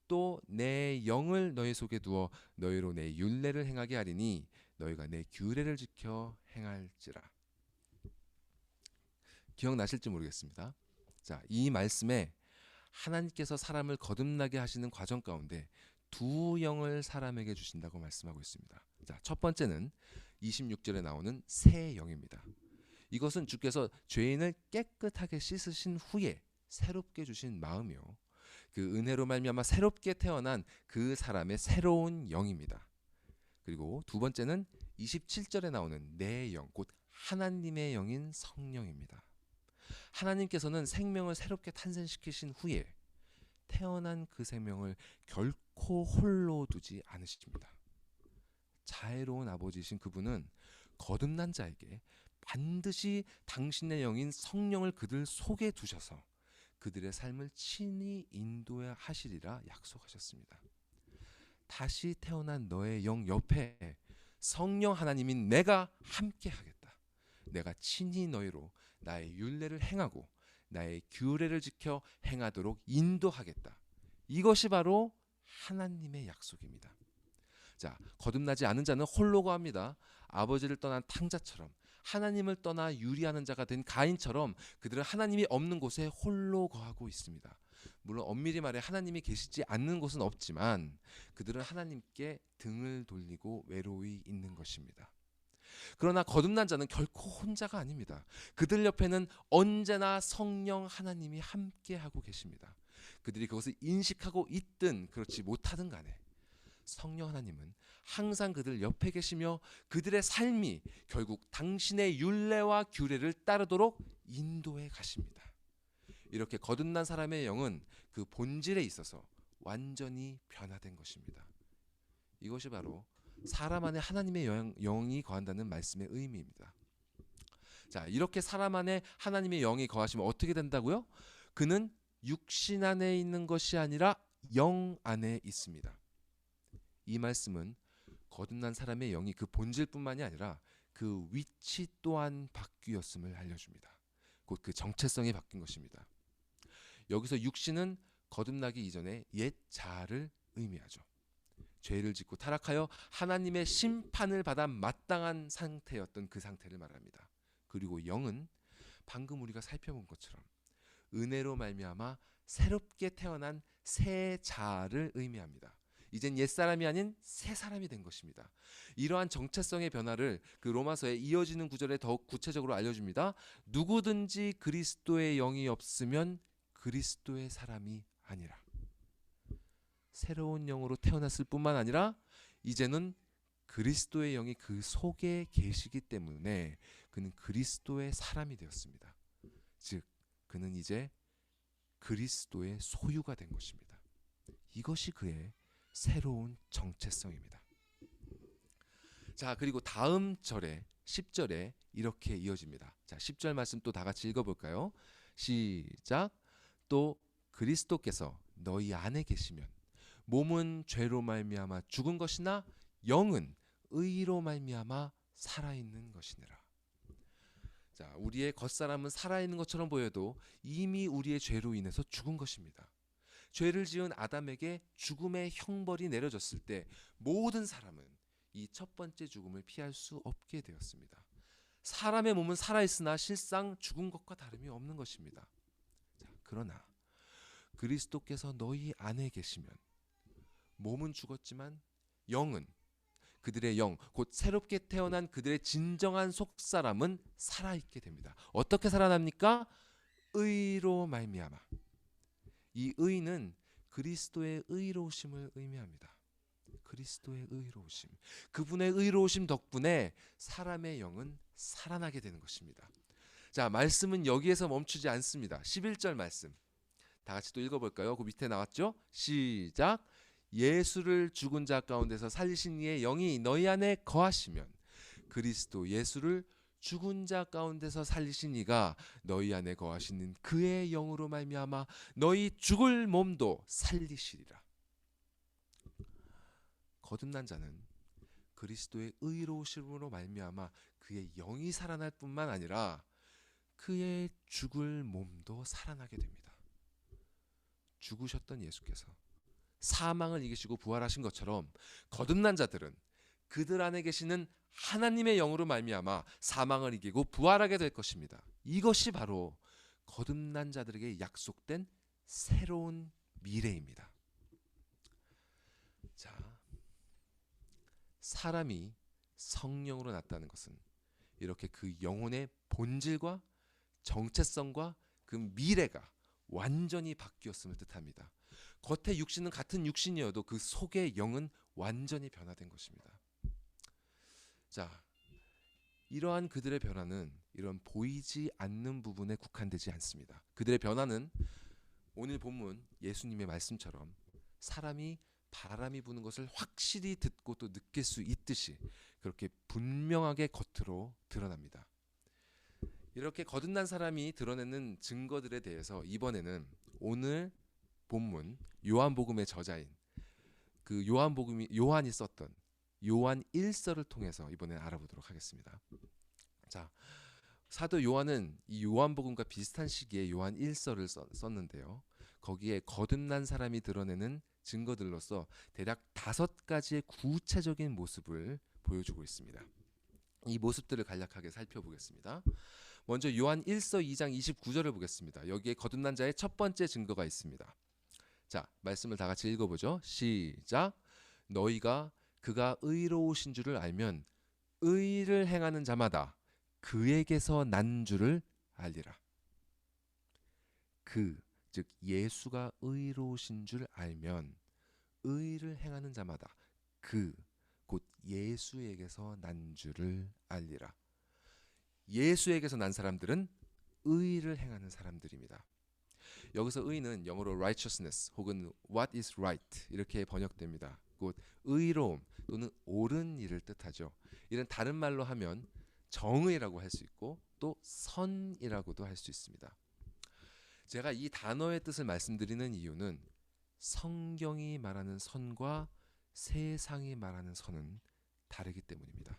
[SPEAKER 2] 또 내 영을 너희 속에 두어 너희로 내 율례를 행하게 하리니 너희가 내 규례를 지켜 행할지라. 기억나실지 모르겠습니다. 자, 이 말씀에 하나님께서 사람을 거듭나게 하시는 과정 가운데 두 영을 사람에게 주신다고 말씀하고 있습니다. 자, 첫 번째는 26절에 나오는 새 영입니다. 이것은 주께서 죄인을 깨끗하게 씻으신 후에 새롭게 주신 마음이요, 그 은혜로 말미암아 새롭게 태어난 그 사람의 새로운 영입니다. 그리고 두 번째는 27절에 나오는 내 영, 곧 하나님의 영인 성령입니다. 하나님께서는 생명을 새롭게 탄생시키신 후에 태어난 그 생명을 결코 홀로 두지 않으십니다. 자애로운 아버지이신 그분은 거듭난 자에게 반드시 당신의 영인 성령을 그들 속에 두셔서 그들의 삶을 친히 인도하시리라 약속하셨습니다. 다시 태어난 너의 영 옆에 성령 하나님인 내가 함께 하겠다. 내가 친히 너희로 나의 율례를 행하고 나의 규례를 지켜 행하도록 인도하겠다. 이것이 바로 하나님의 약속입니다. 자, 거듭나지 않은 자는 홀로 거합니다. 아버지를 떠난 탕자처럼, 하나님을 떠나 유리하는 자가 된 가인처럼 그들은 하나님이 없는 곳에 홀로 거하고 있습니다. 물론 엄밀히 말해 하나님이 계시지 않는 곳은 없지만 그들은 하나님께 등을 돌리고 외로이 있는 것입니다. 그러나 거듭난 자는 결코 혼자가 아닙니다. 그들 옆에는 언제나 성령 하나님이 함께하고 계십니다. 그들이 그것을 인식하고 있든 그렇지 못하든 간에 성령 하나님은 항상 그들 옆에 계시며 그들의 삶이 결국 당신의 율례와 규례를 따르도록 인도해 가십니다. 이렇게 거듭난 사람의 영은 그 본질에 있어서 완전히 변화된 것입니다. 이것이 바로 사람 안에 하나님의 영이 거한다는 말씀의 의미입니다. 자, 이렇게 사람 안에 하나님의 영이 거하시면 어떻게 된다고요? 그는 육신 안에 있는 것이 아니라 영 안에 있습니다. 이 말씀은 거듭난 사람의 영이 그 본질뿐만이 아니라 그 위치 또한 바뀌었음을 알려줍니다. 곧 그 정체성이 바뀐 것입니다. 여기서 육신은 거듭나기 이전에 옛 자아를 의미하죠. 죄를 짓고 타락하여 하나님의 심판을 받아 마땅한 상태였던 그 상태를 말합니다. 그리고 영은 방금 우리가 살펴본 것처럼 은혜로 말미암아 새롭게 태어난 새 자아를 의미합니다. 이젠 옛사람이 아닌 새 사람이 된 것입니다. 이러한 정체성의 변화를 그 로마서에 이어지는 구절에 더욱 구체적으로 알려줍니다. 누구든지 그리스도의 영이 없으면 그리스도의 사람이 아니라. 새로운 영으로 태어났을 뿐만 아니라 이제는 그리스도의 영이 그 속에 계시기 때문에 그는 그리스도의 사람이 되었습니다. 즉 그는 이제 그리스도의 소유가 된 것입니다. 이것이 그의 새로운 정체성입니다. 자, 그리고 다음 절에 10절에 이렇게 이어집니다. 자, 10절 말씀 또 다 같이 읽어볼까요? 시작. 또 그리스도께서 너희 안에 계시면 몸은 죄로 말미암아 죽은 것이나 영은 의로 말미암아 살아있는 것이니라. 자, 우리의 겉사람은 살아있는 것처럼 보여도 이미 우리의 죄로 인해서 죽은 것입니다. 죄를 지은 아담에게 죽음의 형벌이 내려졌을 때 모든 사람은 이 첫 번째 죽음을 피할 수 없게 되었습니다. 사람의 몸은 살아있으나 실상 죽은 것과 다름이 없는 것입니다. 자, 그러나 그리스도께서 너희 안에 계시면 몸은 죽었지만 영은, 그들의 영, 곧 새롭게 태어난 그들의 진정한 속사람은 살아있게 됩니다. 어떻게 살아납니까? 의로 말미암아. 이 의는 그리스도의 의로우심을 의미합니다. 그리스도의 의로우심. 그분의 의로우심 덕분에 사람의 영은 살아나게 되는 것입니다. 자, 말씀은 여기에서 멈추지 않습니다. 11절 말씀. 다 같이 또 읽어볼까요? 그 밑에 나왔죠? 시작. 예수를 죽은 자 가운데서 살리신 이의 영이 너희 안에 거하시면 그리스도 예수를 죽은 자 가운데서 살리신 이가 너희 안에 거하시는 그의 영으로 말미암아 너희 죽을 몸도 살리시리라. 거듭난 자는 그리스도의 의로우심으로 말미암아 그의 영이 살아날 뿐만 아니라 그의 죽을 몸도 살아나게 됩니다. 죽으셨던 예수께서 사망을 이기시고 부활하신 것처럼 거듭난 자들은 그들 안에 계시는 하나님의 영으로 말미암아 사망을 이기고 부활하게 될 것입니다. 이것이 바로 거듭난 자들에게 약속된 새로운 미래입니다. 자, 사람이 성령으로 났다는 것은 이렇게 그 영혼의 본질과 정체성과 그 미래가 완전히 바뀌었음을 뜻합니다. 겉의 육신은 같은 육신이어도 그 속의 영은 완전히 변화된 것입니다. 자, 이러한 그들의 변화는 이런 보이지 않는 부분에 국한되지 않습니다. 그들의 변화는 오늘 본문 예수님의 말씀처럼 사람이 바람이 부는 것을 확실히 듣고 또 느낄 수 있듯이 그렇게 분명하게 겉으로 드러납니다. 이렇게 거듭난 사람이 드러내는 증거들에 대해서 이번에는 오늘 본문 요한복음의 저자인 그 요한이 썼던 요한 1서를 통해서 이번에 알아보도록 하겠습니다. 자, 사도 요한은 이 요한복음과 비슷한 시기에 요한 1서를 썼는데요. 거기에 거듭난 사람이 드러내는 증거들로서 대략 5가지의 구체적인 모습을 보여주고 있습니다. 이 모습들을 간략하게 살펴보겠습니다. 먼저 요한 1서 2장 29절을 보겠습니다. 여기에 거듭난 자의 첫 번째 증거가 있습니다. 자, 말씀을 다 같이 읽어보죠. 시작. 너희가 그가 의로우신 줄을 알면 의를 행하는 자마다 그에게서 난 줄을 알리라. 즉 예수가 의로우신 줄 알면 의를 행하는 자마다 곧 예수에게서 난 줄을 알리라. 예수에게서 난 사람들은 의를 행하는 사람들입니다. 여기서 의는 영어로 righteousness 혹은 what is right 이렇게 번역됩니다. 곧 의로움 또는 옳은 일을 뜻하죠. 이런 다른 말로 하면 정의라고 할 수 있고 또 선이라고도 할 수 있습니다. 제가 이 단어의 뜻을 말씀드리는 이유는 성경이 말하는 선과 세상이 말하는 선은 다르기 때문입니다.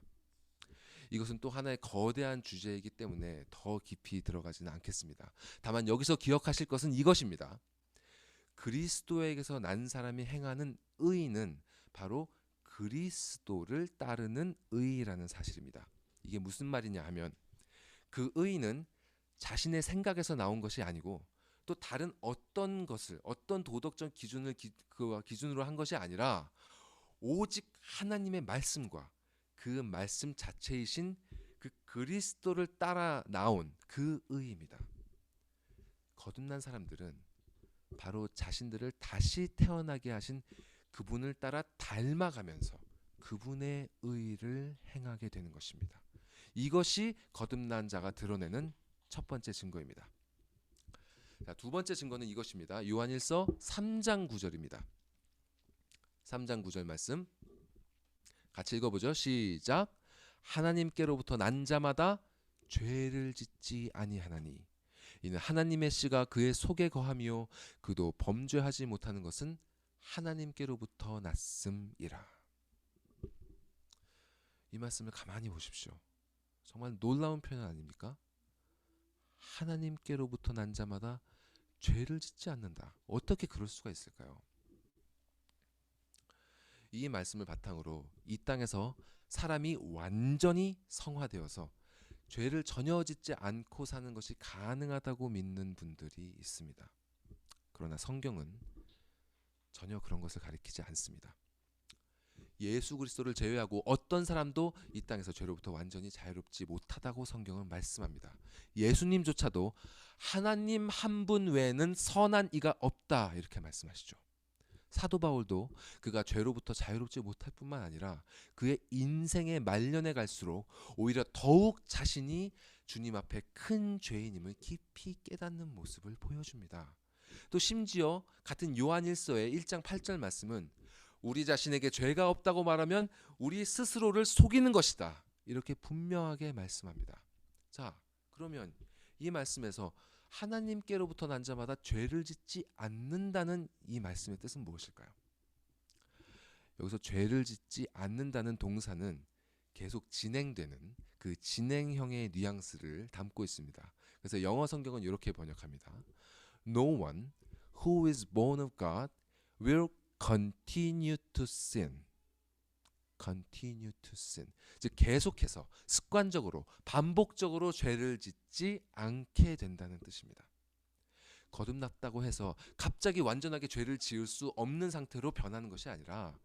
[SPEAKER 2] 이것은 또 하나의 거대한 주제이기 때문에 더 깊이 들어가지는 않겠습니다. 다만 여기서 기억하실 것은 이것입니다. 그리스도에게서 난 사람이 행하는 의는 바로 그리스도를 따르는 의라는 사실입니다. 이게 무슨 말이냐 하면 그 의는 자신의 생각에서 나온 것이 아니고 또 다른 어떤 도덕적 기준을 기준으로 한 것이 아니라 오직 하나님의 말씀과 그 말씀 자체이신 그 그리스도를 따라 나온 그 의입니다. 거듭난 사람들은 바로 자신들을 다시 태어나게 하신 그분을 따라 닮아가면서 그분의 의를 행하게 되는 것입니다. 이것이 거듭난 자가 드러내는 첫 번째 증거입니다. 자, 두 번째 증거는 이것입니다. 요한일서 3장 9절입니다. 3장 9절 말씀 같이 읽어보죠. 시작. 하나님께로부터 난 자마다 죄를 짓지 아니하나니 이는 하나님의 씨가 그의 속에 거함이요 그도 범죄하지 못하는 것은 하나님께로부터 났음이라. 이 말씀을 가만히 보십시오. 정말 놀라운 표현 아닙니까? 하나님께로부터 난 자마다 죄를 짓지 않는다. 어떻게 그럴 수가 있을까요? 이 말씀을 바탕으로 이 땅에서 사람이 완전히 성화되어서 죄를 전혀 짓지 않고 사는 것이 가능하다고 믿는 분들이 있습니다. 그러나 성경은 전혀 그런 것을 가리키지 않습니다. 예수 그리스도를 제외하고 어떤 사람도 이 땅에서 죄로부터 완전히 자유롭지 못하다고 성경은 말씀합니다. 예수님조차도 하나님 한 분 외에는 선한 이가 없다 이렇게 말씀하시죠. 사도 바울도 그가 죄로부터 자유롭지 못할 뿐만 아니라 그의 인생의 말년에 갈수록 오히려 더욱 자신이 주님 앞에 큰 죄인임을 깊이 깨닫는 모습을 보여줍니다. 또 심지어 같은 요한일서의 1장 8절 말씀은 우리 자신에게 죄가 없다고 말하면 우리 스스로를 속이는 것이다. 이렇게 분명하게 말씀합니다. 자, 그러면 이 말씀에서 하나님께로부터 난 자마다 죄를 짓지 않는다는 이 말씀의 뜻은 무엇일까요? 여기서 죄를 짓지 않는다는 동사는 계속 진행되는 그 진행형의 뉘앙스를 담고 있습니다. 그래서 영어 성경은 이렇게 번역합니다. No one who is born of God will continue to sin. continue to sin. 즉 계속해서 습관적으로 반복적으로 죄를 짓지 않게 된다는 뜻입니다. 거듭났다고 해서 갑자기 완전하게 죄를 지을 수 없는 상태로 변하는 것이 아니라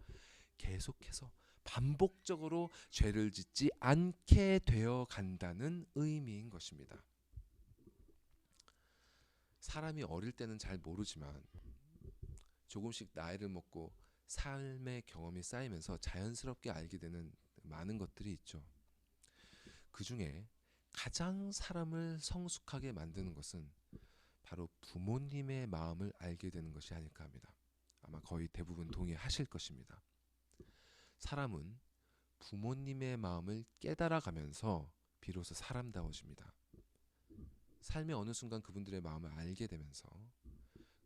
[SPEAKER 2] 계속해서 반복적으로 죄를 짓지 않게 되어 간다는 의미인 것입니다. 사람이 어릴 때는 잘 모르지만 조금씩 나이를 먹고 삶의 경험이 쌓이면서 자연스럽게 알게 되는 많은 것들이 있죠. 그 중에 가장 사람을 성숙하게 만드는 것은 바로 부모님의 마음을 알게 되는 것이 아닐까 합니다. 아마 거의 대부분 동의하실 것입니다. 사람은 부모님의 마음을 깨달아가면서 비로소 사람다워집니다. 삶의 어느 순간 그분들의 마음을 알게 되면서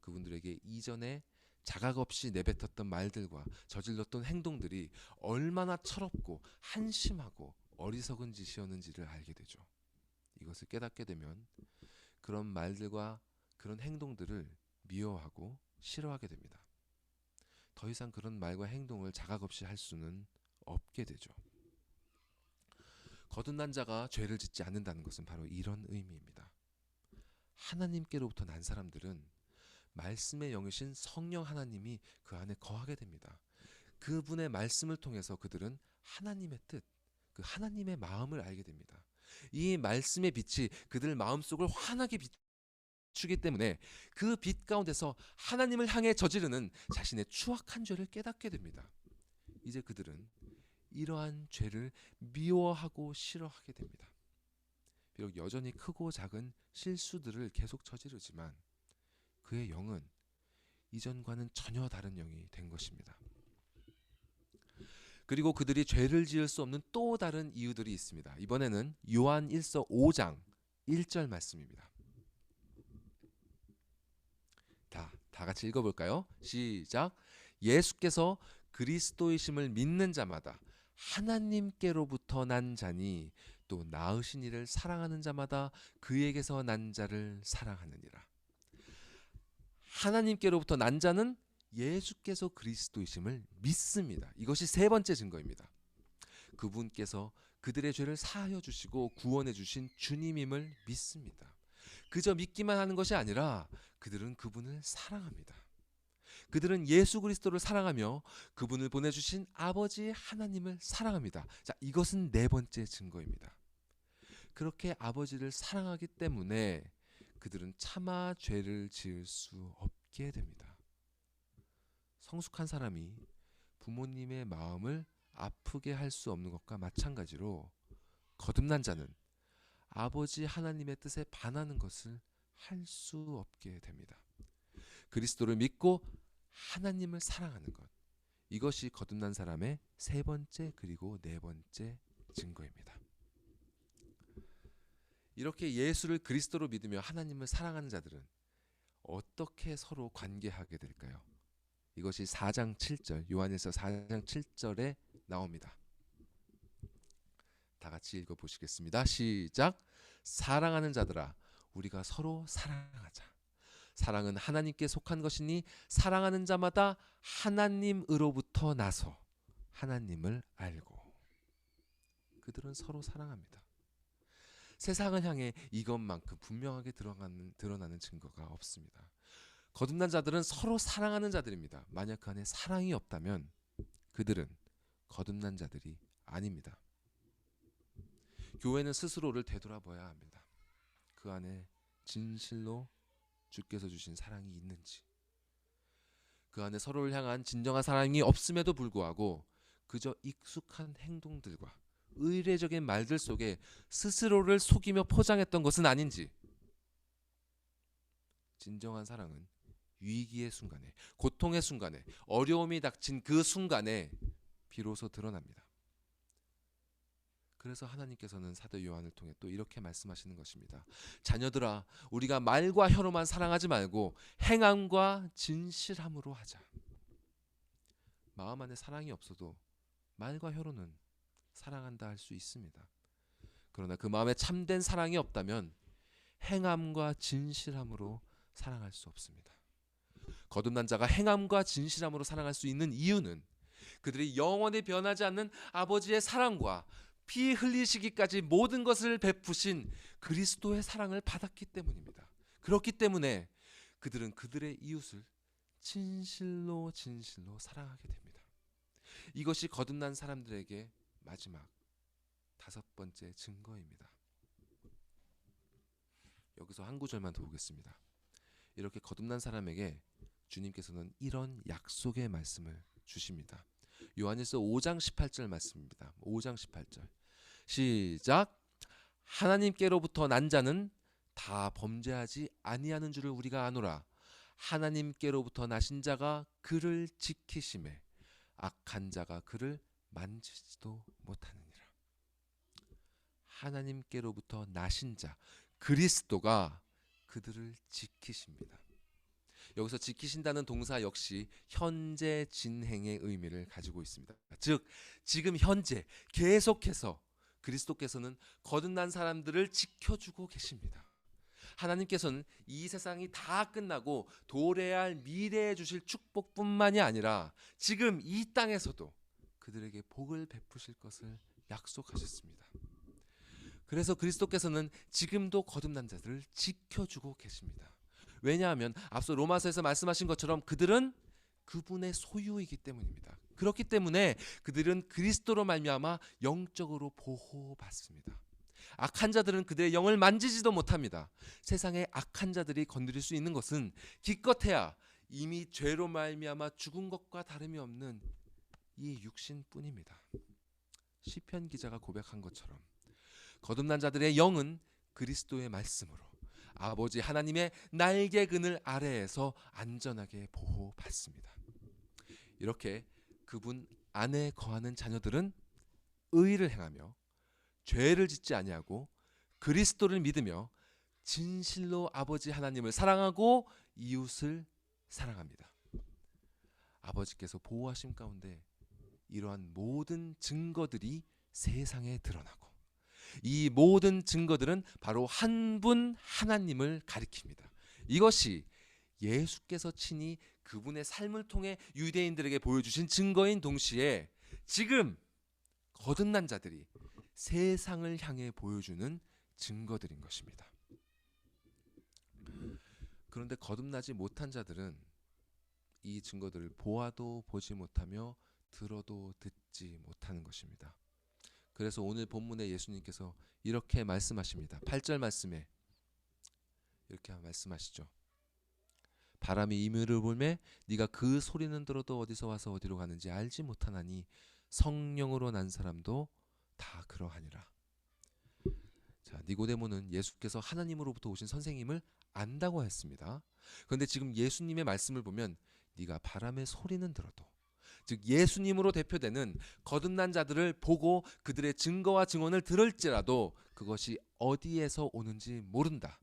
[SPEAKER 2] 그분들에게 이전에 자각 없이 내뱉었던 말들과 저질렀던 행동들이 얼마나 철없고 한심하고 어리석은 짓이었는지를 알게 되죠. 이것을 깨닫게 되면 그런 말들과 그런 행동들을 미워하고 싫어하게 됩니다. 더 이상 그런 말과 행동을 자각 없이 할 수는 없게 되죠. 거듭난 자가 죄를 짓지 않는다는 것은 바로 이런 의미입니다. 하나님께로부터 난 사람들은 말씀의 영이신 성령 하나님이 그 안에 거하게 됩니다. 그분의 말씀을 통해서 그들은 하나님의 뜻, 그 하나님의 마음을 알게 됩니다. 이 말씀의 빛이 그들 마음속을 환하게 비추기 때문에 그 빛 가운데서 하나님을 향해 저지르는 자신의 추악한 죄를 깨닫게 됩니다. 이제 그들은 이러한 죄를 미워하고 싫어하게 됩니다. 비록 여전히 크고 작은 실수들을 계속 저지르지만 그의 영은 이전과는 전혀 다른 영이 된 것입니다. 그리고 그들이 죄를 지을 수 없는 또 다른 이유들이 있습니다. 이번에는 요한 1서 5장 1절 말씀입니다. 다 같이 읽어볼까요? 시작. 예수께서 그리스도이심을 믿는 자마다 하나님께로부터 난 자니 또 낳으신 이를 사랑하는 자마다 그에게서 난 자를 사랑하느니라. 하나님께로부터 난 자는 예수께서 그리스도이심을 믿습니다. 이것이 세 번째 증거입니다. 그분께서 그들의 죄를 사하여 주시고 구원해 주신 주님임을 믿습니다. 그저 믿기만 하는 것이 아니라 그들은 그분을 사랑합니다. 그들은 예수 그리스도를 사랑하며 그분을 보내주신 아버지 하나님을 사랑합니다. 자, 이것은 네 번째 증거입니다. 그렇게 아버지를 사랑하기 때문에 그들은 차마 죄를 지을 수 없게 됩니다. 성숙한 사람이 부모님의 마음을 아프게 할 수 없는 것과 마찬가지로 거듭난 자는 아버지 하나님의 뜻에 반하는 것을 할 수 없게 됩니다. 그리스도를 믿고 하나님을 사랑하는 것, 이것이 거듭난 사람의 세 번째 그리고 네 번째 증거입니다. 이렇게 예수를 그리스도로 믿으며 하나님을 사랑하는 자들은 어떻게 서로 관계하게 될까요? 이것이 4장 7절, 요한일서 4장 7절에 나옵니다. 다 같이 읽어보시겠습니다. 시작. 사랑하는 자들아, 우리가 서로 사랑하자. 사랑은 하나님께 속한 것이니 사랑하는 자마다 하나님으로부터 나서 하나님을 알고. 그들은 서로 사랑합니다. 세상을 향해 이것만큼 분명하게 드러나는 증거가 없습니다. 거듭난 자들은 서로 사랑하는 자들입니다. 만약 그 안에 사랑이 없다면 그들은 거듭난 자들이 아닙니다. 교회는 스스로를 되돌아봐야 합니다. 그 안에 진실로 주께서 주신 사랑이 있는지, 그 안에 서로를 향한 진정한 사랑이 없음에도 불구하고 그저 익숙한 행동들과 의례적인 말들 속에 스스로를 속이며 포장했던 것은 아닌지, 진정한 사랑은 위기의 순간에, 고통의 순간에, 어려움이 닥친 그 순간에 비로소 드러납니다. 그래서 하나님께서는 사도 요한을 통해 또 이렇게 말씀하시는 것입니다. 자녀들아, 우리가 말과 혀로만 사랑하지 말고 행함과 진실함으로 하자. 마음 안에 사랑이 없어도 말과 혀로는 사랑한다 할 수 있습니다. 그러나 그 마음에 참된 사랑이 없다면 행함과 진실함으로 사랑할 수 없습니다. 거듭난 자가 행함과 진실함으로 사랑할 수 있는 이유는 그들이 영원히 변하지 않는 아버지의 사랑과 피 흘리시기까지 모든 것을 베푸신 그리스도의 사랑을 받았기 때문입니다. 그렇기 때문에 그들은 그들의 이웃을 진실로 사랑하게 됩니다. 이것이 거듭난 사람들에게 마지막 다섯 번째 증거입니다. 여기서 한 구절만 더 보겠습니다. 이렇게 거듭난 사람에게 주님께서는 이런 약속의 말씀을 주십니다. 요한일서 5장 18절 말씀입니다. 5장 18절 시작. 하나님께로부터 난 자는 다 범죄하지 아니하는 줄을 우리가 아노라. 하나님께로부터 나신 자가 그를 지키심에 악한 자가 그를 만지지도 못하느니라. 하나님께로부터 나신 자 그리스도가 그들을 지키십니다. 여기서 지키신다는 동사 역시 현재 진행의 의미를 가지고 있습니다. 즉 지금 현재 계속해서 그리스도께서는 거듭난 사람들을 지켜주고 계십니다. 하나님께서는 이 세상이 다 끝나고 도래해야 할 미래에 주실 축복뿐만이 아니라 지금 이 땅에서도 그들에게 복을 베푸실 것을 약속하셨습니다. 그래서 그리스도께서는 지금도 거듭난 자들을 지켜주고 계십니다. 왜냐하면 앞서 로마서에서 말씀하신 것처럼 그들은 그분의 소유이기 때문입니다. 그렇기 때문에 그들은 그리스도로 말미암아 영적으로 보호받습니다. 악한 자들은 그들의 영을 만지지도 못합니다. 세상의 악한 자들이 건드릴 수 있는 것은 기껏해야 이미 죄로 말미암아 죽은 것과 다름이 없는 이 육신뿐입니다. 시편 기자가 고백한 것처럼 거듭난 자들의 영은 그리스도의 말씀으로 아버지 하나님의 날개 그늘 아래에서 안전하게 보호받습니다. 이렇게 그분 안에 거하는 자녀들은 의를 행하며 죄를 짓지 아니하고 그리스도를 믿으며 진실로 아버지 하나님을 사랑하고 이웃을 사랑합니다. 아버지께서 보호하심 가운데 이러한 모든 증거들이 세상에 드러나고 이 모든 증거들은 바로 한 분 하나님을 가리킵니다. 이것이 예수께서 친히 그분의 삶을 통해 유대인들에게 보여주신 증거인 동시에 지금 거듭난 자들이 세상을 향해 보여주는 증거들인 것입니다. 그런데 거듭나지 못한 자들은 이 증거들을 보아도 보지 못하며 들어도 듣지 못하는 것입니다. 그래서 오늘 본문에 예수님께서 이렇게 말씀하십니다. 8절 말씀에 이렇게 말씀하시죠. 바람이 이물을 불매 네가 그 소리는 들어도 어디서 와서 어디로 가는지 알지 못하나니 성령으로 난 사람도 다 그러하니라. 자, 니고데모는 예수께서 하나님으로부터 오신 선생님을 안다고 했습니다. 그런데 지금 예수님의 말씀을 보면 네가 바람의 소리는 들어도, 즉 예수님으로 대표되는 거듭난 자들을 보고 그들의 증거와 증언을 들을지라도 그것이 어디에서 오는지 모른다.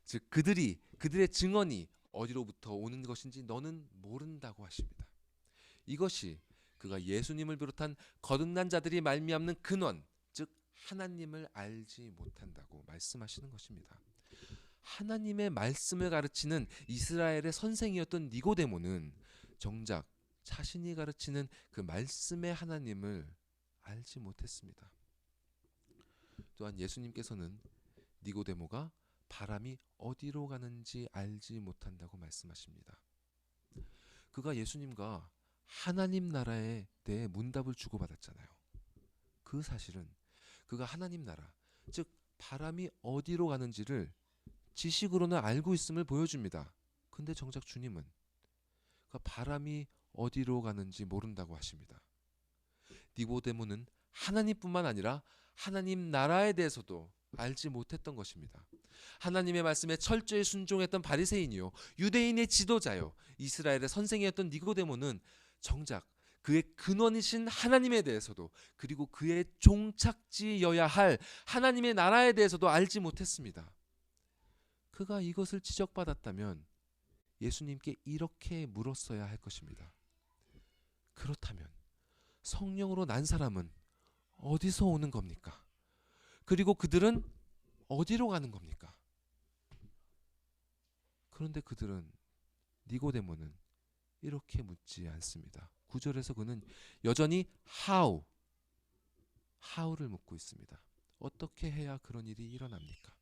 [SPEAKER 2] 즉 그들의 증언이 어디로부터 오는 것인지 너는 모른다고 하십니다. 이것이 그가 예수님을 비롯한 거듭난 자들이 말미암는 근원, 즉 하나님을 알지 못한다고 말씀하시는 것입니다. 하나님의 말씀을 가르치는 이스라엘의 선생이었던 니고데모는 정작 자신이 가르치는 그 말씀의 하나님을 알지 못했습니다. 또한 예수님께서는 니고데모가 바람이 어디로 가는지 알지 못한다고 말씀하십니다. 그가 예수님과 하나님 나라에 대해 문답을 주고받았잖아요. 그 사실은 그가 하나님 나라, 즉 바람이 어디로 가는지를 지식으로는 알고 있음을 보여줍니다. 근데 정작 주님은 그 바람이 어디로 가는지 모른다고 하십니다. 니고데모는 하나님뿐만 아니라 하나님 나라에 대해서도 알지 못했던 것입니다. 하나님의 말씀에 철저히 순종했던 바리새인이요 유대인의 지도자요 이스라엘의 선생이었던 니고데모는 정작 그의 근원이신 하나님에 대해서도, 그리고 그의 종착지여야 할 하나님의 나라에 대해서도 알지 못했습니다. 그가 이것을 지적받았다면 예수님께 이렇게 물었어야 할 것입니다. 그렇다면 성령으로 난 사람은 어디서 오는 겁니까? 그리고 그들은 어디로 가는 겁니까? 그런데 그들은, 니고데모는 이렇게 묻지 않습니다. 9절에서 그는 여전히 how를 묻고 있습니다. 어떻게 해야 그런 일이 일어납니까?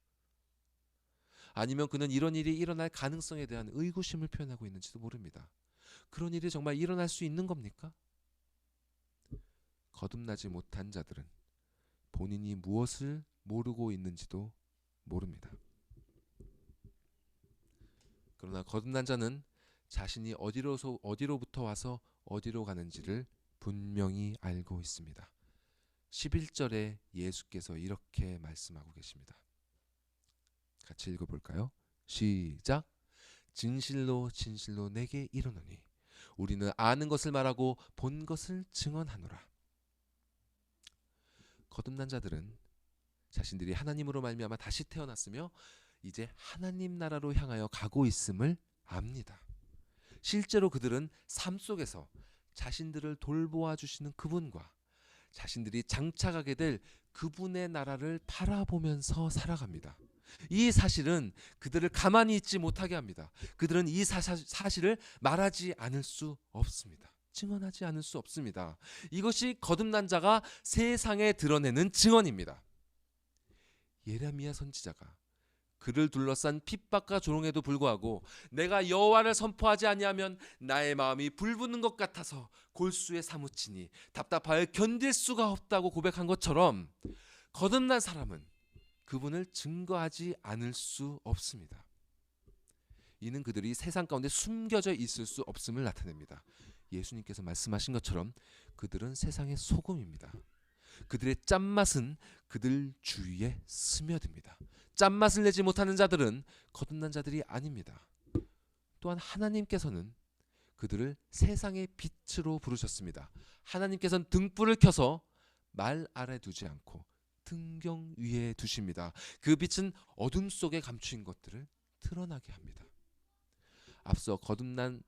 [SPEAKER 2] 아니면 그는 이런 일이 일어날 가능성에 대한 의구심을 표현하고 있는지도 모릅니다. 그런 일이 정말 일어날 수 있는 겁니까? 거듭나지 못한 자들은 본인이 무엇을 모르고 있는지도 모릅니다. 그러나 거듭난 자는 자신이 어디로부터 와서 어디로 가는지를 분명히 알고 있습니다. 11절에 예수께서 이렇게 말씀하고 계십니다. 같이 읽어볼까요? 시작. 진실로 진실로 내게 이르노니 우리는 아는 것을 말하고 본 것을 증언하노라. 거듭난 자들은 자신들이 하나님으로 말미암아 다시 태어났으며 이제 하나님 나라로 향하여 가고 있음을 압니다. 실제로 그들은 삶 속에서 자신들을 돌보아 주시는 그분과 자신들이 장차가게 될 그분의 나라를 바라보면서 살아갑니다. 이 사실은 그들을 가만히 있지 못하게 합니다. 그들은 이 사실을 말하지 않을 수 없습니다. 증언하지 않을 수 없습니다. 이것이 거듭난 자가 세상에 드러내는 증언입니다. 예레미야 선지자가 그를 둘러싼 핍박과 조롱에도 불구하고 내가 여호와를 선포하지 아니하면 나의 마음이 불붙는 것 같아서 골수에 사무치니 답답하여 견딜 수가 없다고 고백한 것처럼 거듭난 사람은 그분을 증거하지 않을 수 없습니다. 이는 그들이 세상 가운데 숨겨져 있을 수 없음을 나타냅니다. 예수님께서 말씀하신 것처럼 그들은 세상의 소금입니다. 그들의 짠맛은 그들 주위에 스며듭니다. 짠맛을 내지 못하는 자들은 거듭난 자들이 아닙니다. 또한 하나님께서는 그들을 세상의 빛으로 부르셨습니다. 하나님께서는 등불을 켜서 말 아래 두지 않고 등경 위에 두십니다. 그 빛은 어둠 속에 감추인 것들을 드러나게 합니다. 앞서 거듭난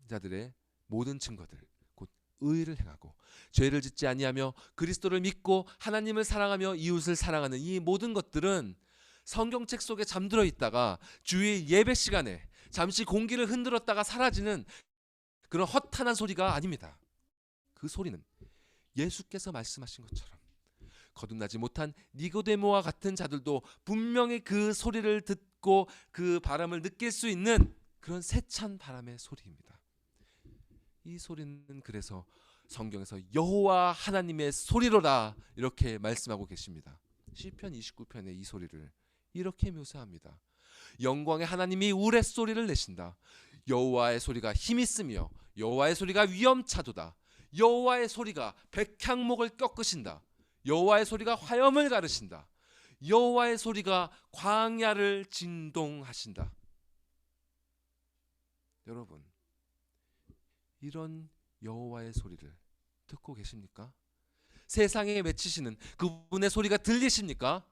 [SPEAKER 2] 자들의 모든 증거들, 곧 의를 행하고 죄를 짓지 아니하며 그리스도를 믿고 하나님을 사랑하며 이웃을 사랑하는 이 모든 것들은 성경책 속에 잠들어 있다가 주의 예배 시간에 잠시 공기를 흔들었다가 사라지는 그런 허탄한 소리가 아닙니다. 그 소리는 예수께서 말씀하신 것처럼 거듭나지 못한 니고데모와 같은 자들도 분명히 그 소리를 듣고 그 바람을 느낄 수 있는 그런 세찬 바람의 소리입니다. 이 소리는 그래서 성경에서 여호와 하나님의 소리로라 이렇게 말씀하고 계십니다. 시편 29편의 이 소리를 이렇게 묘사합니다. 영광의 하나님이 우레소리를 내신다. 여호와의 소리가 힘있으며 여호와의 소리가 위엄차도다. 여호와의 소리가 백향목을 꺾으신다. 여호와의 소리가 화염을 가르신다. 여호와의 소리가 광야를 진동하신다. 여러분, 이런 여호와의 소리를 듣고 계십니까? 세상에 외치시는 그분의 소리가 들리십니까?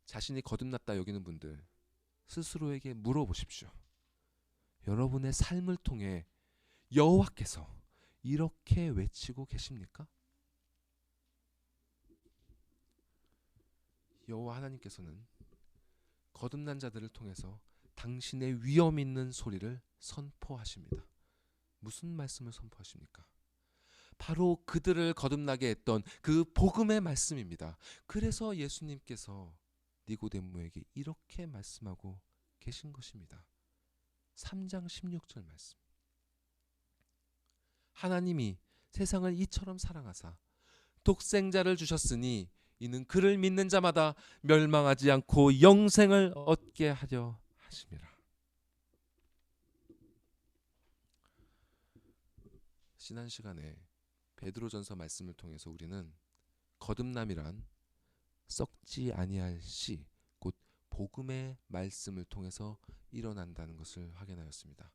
[SPEAKER 2] 자신이 거듭났다 여기는 분들 스스로에게 물어보십시오. 여러분의 삶을 통해 여호와께서 이렇게 외치고 계십니까? 여호와 하나님께서는 거듭난 자들을 통해서 당신의 위엄 있는 소리를 선포하십니다. 무슨 말씀을 선포하십니까? 바로 그들을 거듭나게 했던 그 복음의 말씀입니다. 그래서 예수님께서 니고데모에게 이렇게 말씀하고 계신 것입니다. 3장 16절 말씀. 하나님이 세상을 이처럼 사랑하사 독생자를 주셨으니 이는 그를 믿는 자마다 멸망하지 않고 영생을 얻게 하려 하심이라. 지난 시간에 베드로전서 말씀을 통해서 우리는 거듭남이란 썩지 아니할 씨, 곧 복음의 말씀을 통해서 일어난다는 것을 확인하였습니다.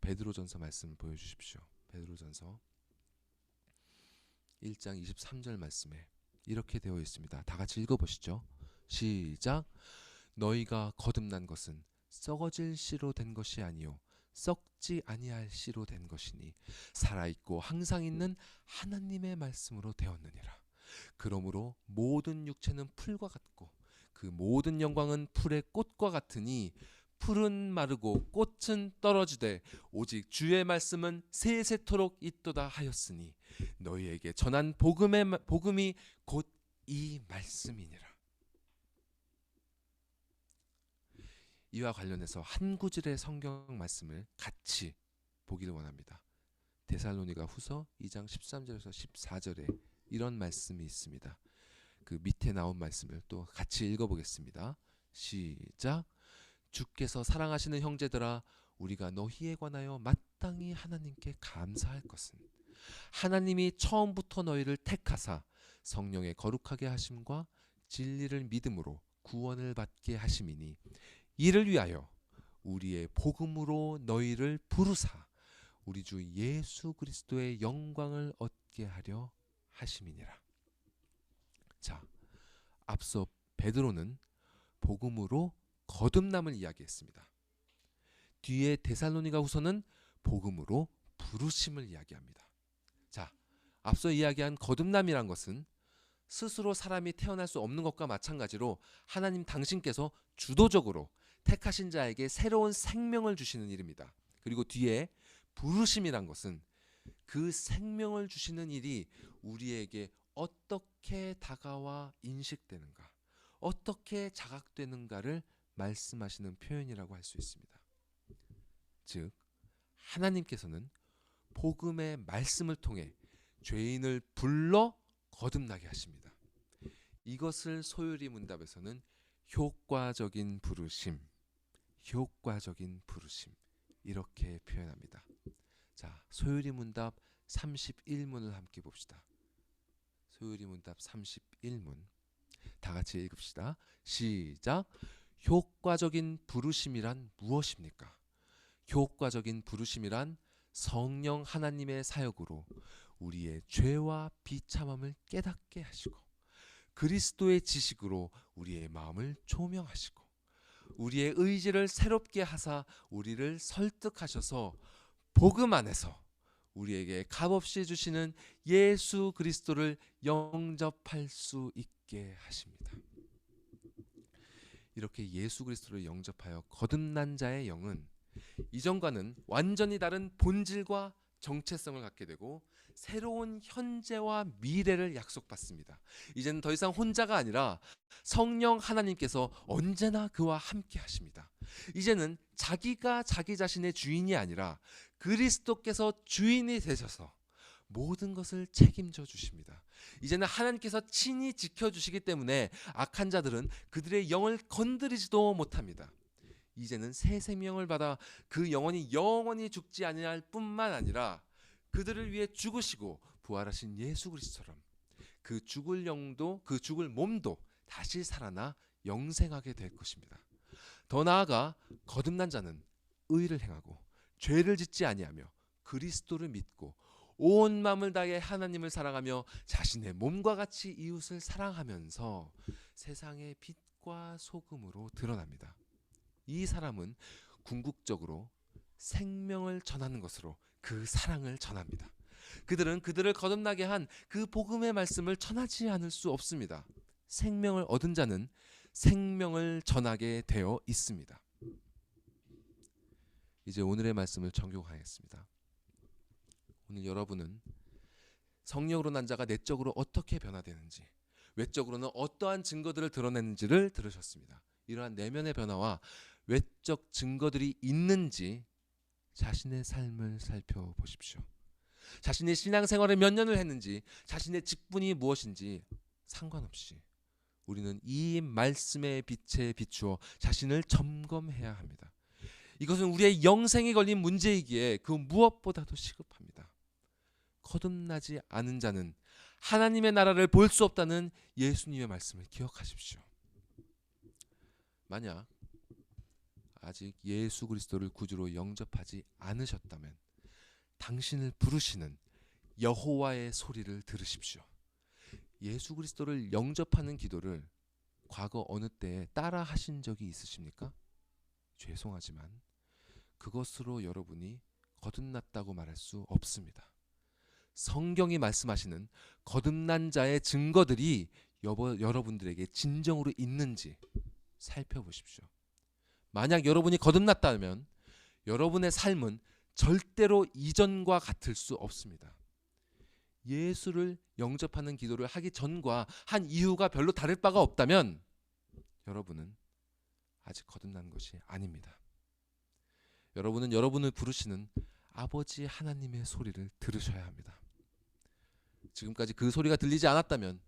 [SPEAKER 2] 베드로전서 말씀을 보여주십시오. 베드로전서 1장 23절 말씀에 이렇게 되어 있습니다. 다 같이 읽어보시죠. 시작. 너희가 거듭난 것은 썩어질 씨로 된 것이 아니요 썩지 아니할 씨로 된 것이니 살아있고 항상 있는 하나님의 말씀으로 되었느니라. 그러므로 모든 육체는 풀과 같고 그 모든 영광은 풀의 꽃과 같으니 풀은 마르고 꽃은 떨어지되 오직 주의 말씀은 세세토록 있도다 하였으니 너희에게 전한 복음이 곧 이 말씀이니라. 이와 관련해서 한 구절의 성경 말씀을 같이 보기를 원합니다. 데살로니가 후서 2장 13절에서 14절에 이런 말씀이 있습니다. 그 밑에 나온 말씀을 또 같이 읽어보겠습니다. 시작. 주께서 사랑하시는 형제들아 우리가 너희에 관하여 마땅히 하나님께 감사할 것은 하나님이 처음부터 너희를 택하사 성령의 거룩하게 하심과 진리를 믿음으로 구원을 받게 하심이니 이를 위하여 우리의 복음으로 너희를 부르사 우리 주 예수 그리스도의 영광을 얻게 하려 하심이니라. 자, 앞서 베드로는 복음으로 거듭남을 이야기했습니다. 뒤에 데살로니가후서는 복음으로 부르심을 이야기합니다. 자, 앞서 이야기한 거듭남이란 것은 스스로 사람이 태어날 수 없는 것과 마찬가지로 하나님 당신께서 주도적으로 택하신 자에게 새로운 생명을 주시는 일입니다. 그리고 뒤에 부르심이란 것은 그 생명을 주시는 일이 우리에게 어떻게 다가와 인식되는가, 어떻게 자각되는가를 말씀하시는 표현이라고 할 수 있습니다. 즉, 하나님께서는 복음의 말씀을 통해 죄인을 불러 거듭나게 하십니다. 이것을 소유리 문답에서는 효과적인 부르심 이렇게 표현합니다. 자, 소유리 문답 31문을 함께 봅시다. 소유리 문답 31문 다 같이 읽읍시다. 시작. 효과적인 부르심이란 무엇입니까? 효과적인 부르심이란 성령 하나님의 사역으로 우리의 죄와 비참함을 깨닫게 하시고 그리스도의 지식으로 우리의 마음을 조명하시고 우리의 의지를 새롭게 하사 우리를 설득하셔서 복음 안에서 우리에게 값없이 주시는 예수 그리스도를 영접할 수 있게 하십니다. 이렇게 예수 그리스도를 영접하여 거듭난 자의 영은 이전과는 완전히 다른 본질과 정체성을 갖게 되고 새로운 현재와 미래를 약속받습니다. 이제는 더 이상 혼자가 아니라 성령 하나님께서 언제나 그와 함께 하십니다. 이제는 자기가 자기 자신의 주인이 아니라 그리스도께서 주인이 되셔서 모든 것을 책임져 주십니다. 이제는 하나님께서 친히 지켜주시기 때문에 악한 자들은 그들의 영을 건드리지도 못합니다. 이제는 새 생명을 받아 그 영혼이 영원히 죽지 아니할 뿐만 아니라 그들을 위해 죽으시고 부활하신 예수 그리스도처럼 그 죽을 영도 그 죽을 몸도 다시 살아나 영생하게 될 것입니다. 더 나아가 거듭난 자는 의를 행하고 죄를 짓지 아니하며 그리스도를 믿고 온 마음을 다해 하나님을 사랑하며 자신의 몸과 같이 이웃을 사랑하면서 세상의 빛과 소금으로 드러납니다. 이 사람은 궁극적으로 생명을 전하는 것으로 그 사랑을 전합니다. 그들은 그들을 거듭나게 한 그 복음의 말씀을 전하지 않을 수 없습니다. 생명을 얻은 자는 생명을 전하게 되어 있습니다. 이제 오늘의 말씀을 정교하겠습니다. 오늘 여러분은 성령으로 난 자가 내적으로 어떻게 변화되는지, 외적으로는 어떠한 증거들을 드러내는지를 들으셨습니다. 이러한 내면의 변화와 외적 증거들이 있는지 자신의 삶을 살펴보십시오. 자신의 신앙생활을 몇 년을 했는지, 자신의 직분이 무엇인지 상관없이 우리는 이 말씀의 빛에 비추어 자신을 점검해야 합니다. 이것은 우리의 영생에 걸린 문제이기에 그 무엇보다도 시급합니다. 거듭나지 않은 자는 하나님의 나라를 볼 수 없다는 예수님의 말씀을 기억하십시오. 만약 아직 예수 그리스도를 구주로 영접하지 않으셨다면 당신을 부르시는 여호와의 소리를 들으십시오. 예수 그리스도를 영접하는 기도를 과거 어느 때에 따라 하신 적이 있으십니까? 죄송하지만 그것으로 여러분이 거듭났다고 말할 수 없습니다. 성경이 말씀하시는 거듭난 자의 증거들이 여러분들에게 진정으로 있는지 살펴보십시오. 만약 여러분이 거듭났다면 여러분의 삶은 절대로 이전과 같을 수 없습니다. 예수를 영접하는 기도를 하기 전과 한 이후가 별로 다를 바가 없다면 여러분은 아직 거듭난 것이 아닙니다. 여러분은 여러분을 부르시는 아버지 하나님의 소리를 들으셔야 합니다. 지금까지 그 소리가 들리지 않았다면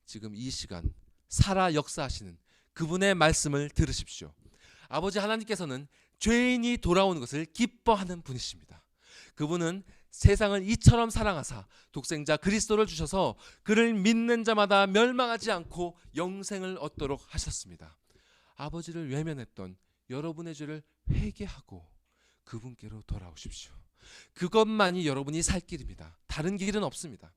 [SPEAKER 2] 지금 이 시간 살아 역사하시는 그분의 말씀을 들으십시오. 아버지 하나님께서는 죄인이 돌아오는 것을 기뻐하는 분이십니다. 그분은 세상을 이처럼 사랑하사 독생자 그리스도를 주셔서 그를 믿는 자마다 멸망하지 않고 영생을 얻도록 하셨습니다. 아버지를 외면했던 여러분의 죄를 회개하고 그분께로 돌아오십시오. 그것만이 여러분이 살 길입니다. 다른 길은 없습니다.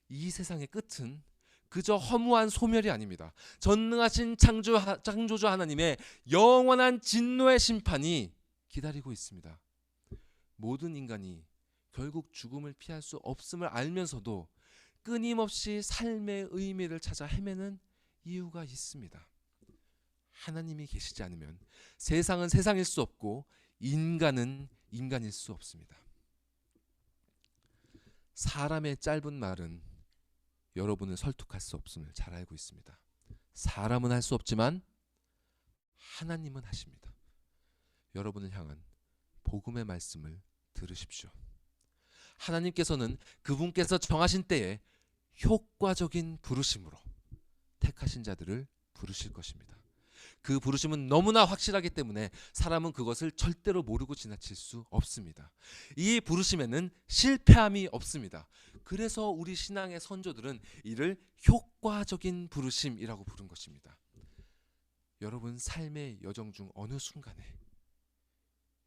[SPEAKER 2] 이 세상의 끝은 그저 허무한 소멸이 아닙니다. 전능하신 창조주 하나님의 영원한 진노의 심판이 기다리고 있습니다. 모든 인간이 결국 죽음을 피할 수 없음을 알면서도 끊임없이 삶의 의미를 찾아 헤매는 이유가 있습니다. 하나님이 계시지 않으면 세상은 세상일 수 없고 인간은 인간일 수 없습니다. 사람의 짧은 말은 여러분을 설득할 수 없음을 잘 알고 있습니다. 사람은 할 수 없지만 하나님은 하십니다. 여러분을 향한 복음의 말씀을 들으십시오. 하나님께서는 그분께서 정하신 때에 효과적인 부르심으로 택하신 자들을 부르실 것입니다. 그 부르심은 너무나 확실하기 때문에 사람은 그것을 절대로 모르고 지나칠 수 없습니다. 이 부르심에는 실패함이 없습니다. 그래서 우리 신앙의 선조들은 이를 효과적인 부르심이라고 부른 것입니다. 여러분 삶의 여정 중 어느 순간에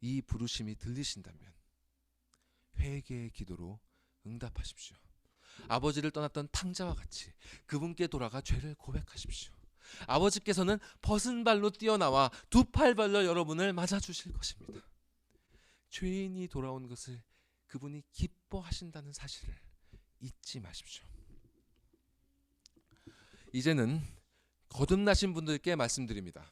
[SPEAKER 2] 이 부르심이 들리신다면 회개의 기도로 응답하십시오. 아버지를 떠났던 탕자와 같이 그분께 돌아가 죄를 고백하십시오. 아버지께서는 벗은 발로 뛰어나와 두 팔 벌려 여러분을 맞아주실 것입니다. 죄인이 돌아온 것을 그분이 기뻐하신다는 사실을 잊지 마십시오. 이제는 거듭나신 분들께 말씀드립니다.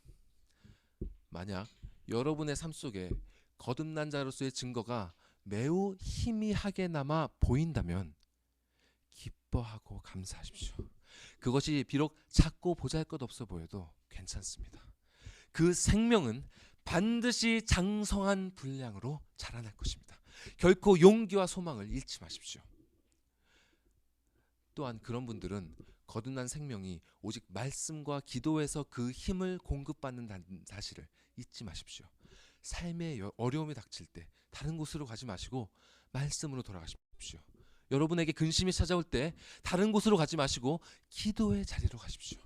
[SPEAKER 2] 만약 여러분의 삶 속에 거듭난 자로서의 증거가 매우 희미하게나마 보인다면 기뻐하고 감사하십시오. 그것이 비록 작고 보잘것없어 보여도 괜찮습니다. 그 생명은 반드시 장성한 분량으로 자라날 것입니다. 결코 용기와 소망을 잃지 마십시오. 또한 그런 분들은 거듭난 생명이 오직 말씀과 기도에서 그 힘을 공급받는다는 사실을 잊지 마십시오. 삶의 어려움이 닥칠 때 다른 곳으로 가지 마시고 말씀으로 돌아가십시오. 여러분에게 근심이 찾아올 때 다른 곳으로 가지 마시고 기도의 자리로 가십시오.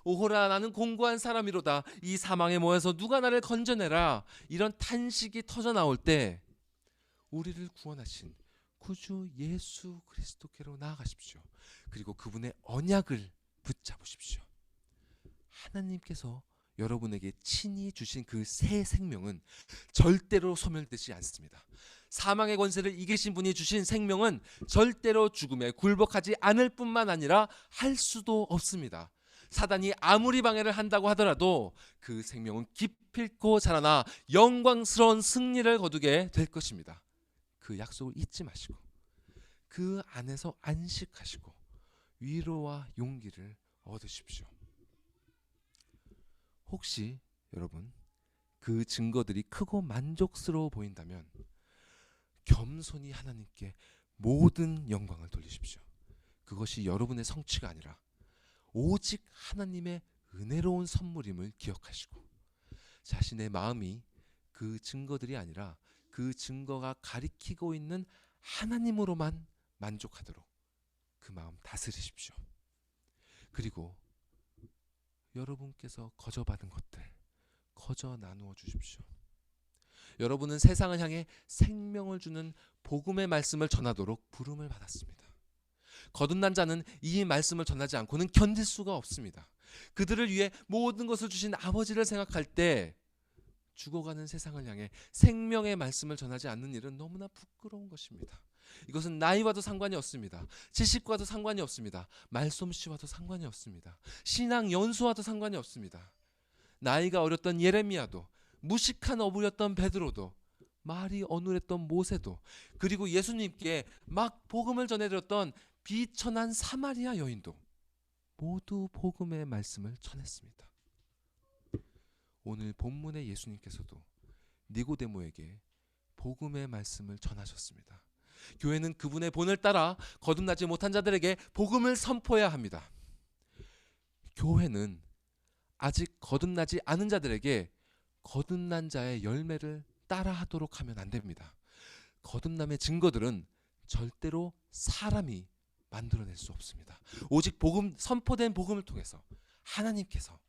[SPEAKER 2] 오호라 나는 공고한 사람이로다. 이 사망에 모여서 누가 나를 건져내라. 이런 탄식이 터져 나올 때 우리를 구원하신 구주 예수 그리스도께로 나아가십시오. 그리고 그분의 언약을 붙잡으십시오. 하나님께서 여러분에게 친히 주신 그 새 생명은 절대로 소멸되지 않습니다. 사망의 권세를 이기신 분이 주신 생명은 절대로 죽음에 굴복하지 않을 뿐만 아니라 할 수도 없습니다. 사단이 아무리 방해를 한다고 하더라도 그 생명은 기필코 자라나 영광스러운 승리를 거두게 될 것입니다. 그 약속을 잊지 마시고 그 안에서 안식하시고 위로와 용기를 얻으십시오. 혹시 여러분 그 증거들이 크고 만족스러워 보인다면 겸손히 하나님께 모든 영광을 돌리십시오. 그것이 여러분의 성취가 아니라 오직 하나님의 은혜로운 선물임을 기억하시고 자신의 마음이 그 증거들이 아니라 그 증거가 가리키고 있는 하나님으로만 만족하도록 그 마음 다스리십시오. 그리고 여러분께서 거저받은 것들 거저 나누어 주십시오. 여러분은 세상을 향해 생명을 주는 복음의 말씀을 전하도록 부름을 받았습니다. 거듭난 자는 이 말씀을 전하지 않고는 견딜 수가 없습니다. 그들을 위해 모든 것을 주신 아버지를 생각할 때 죽어가는 세상을 향해 생명의 말씀을 전하지 않는 일은 너무나 부끄러운 것입니다. 이것은 나이와도 상관이 없습니다. 지식과도 상관이 없습니다. 말솜씨와도 상관이 없습니다. 신앙 연수와도 상관이 없습니다. 나이가 어렸던 예레미야도, 무식한 어부였던 베드로도, 말이 어눌했던 모세도, 그리고 예수님께 막 복음을 전해드렸던 비천한 사마리아 여인도 모두 복음의 말씀을 전했습니다. 오늘 본문의 예수님께서도 니고데모에게 복음의 말씀을 전하셨습니다. 교회는 그분의 본을 따라 거듭나지 못한 자들에게 복음을 선포해야 합니다. 교회는 아직 거듭나지 않은 자들에게 거듭난 자의 열매를 따라하도록 하면 안 됩니다. 거듭남의 증거들은 절대로 사람이 만들어낼 수 없습니다. 오직 복음, 선포된 복음을 통해서 하나님께서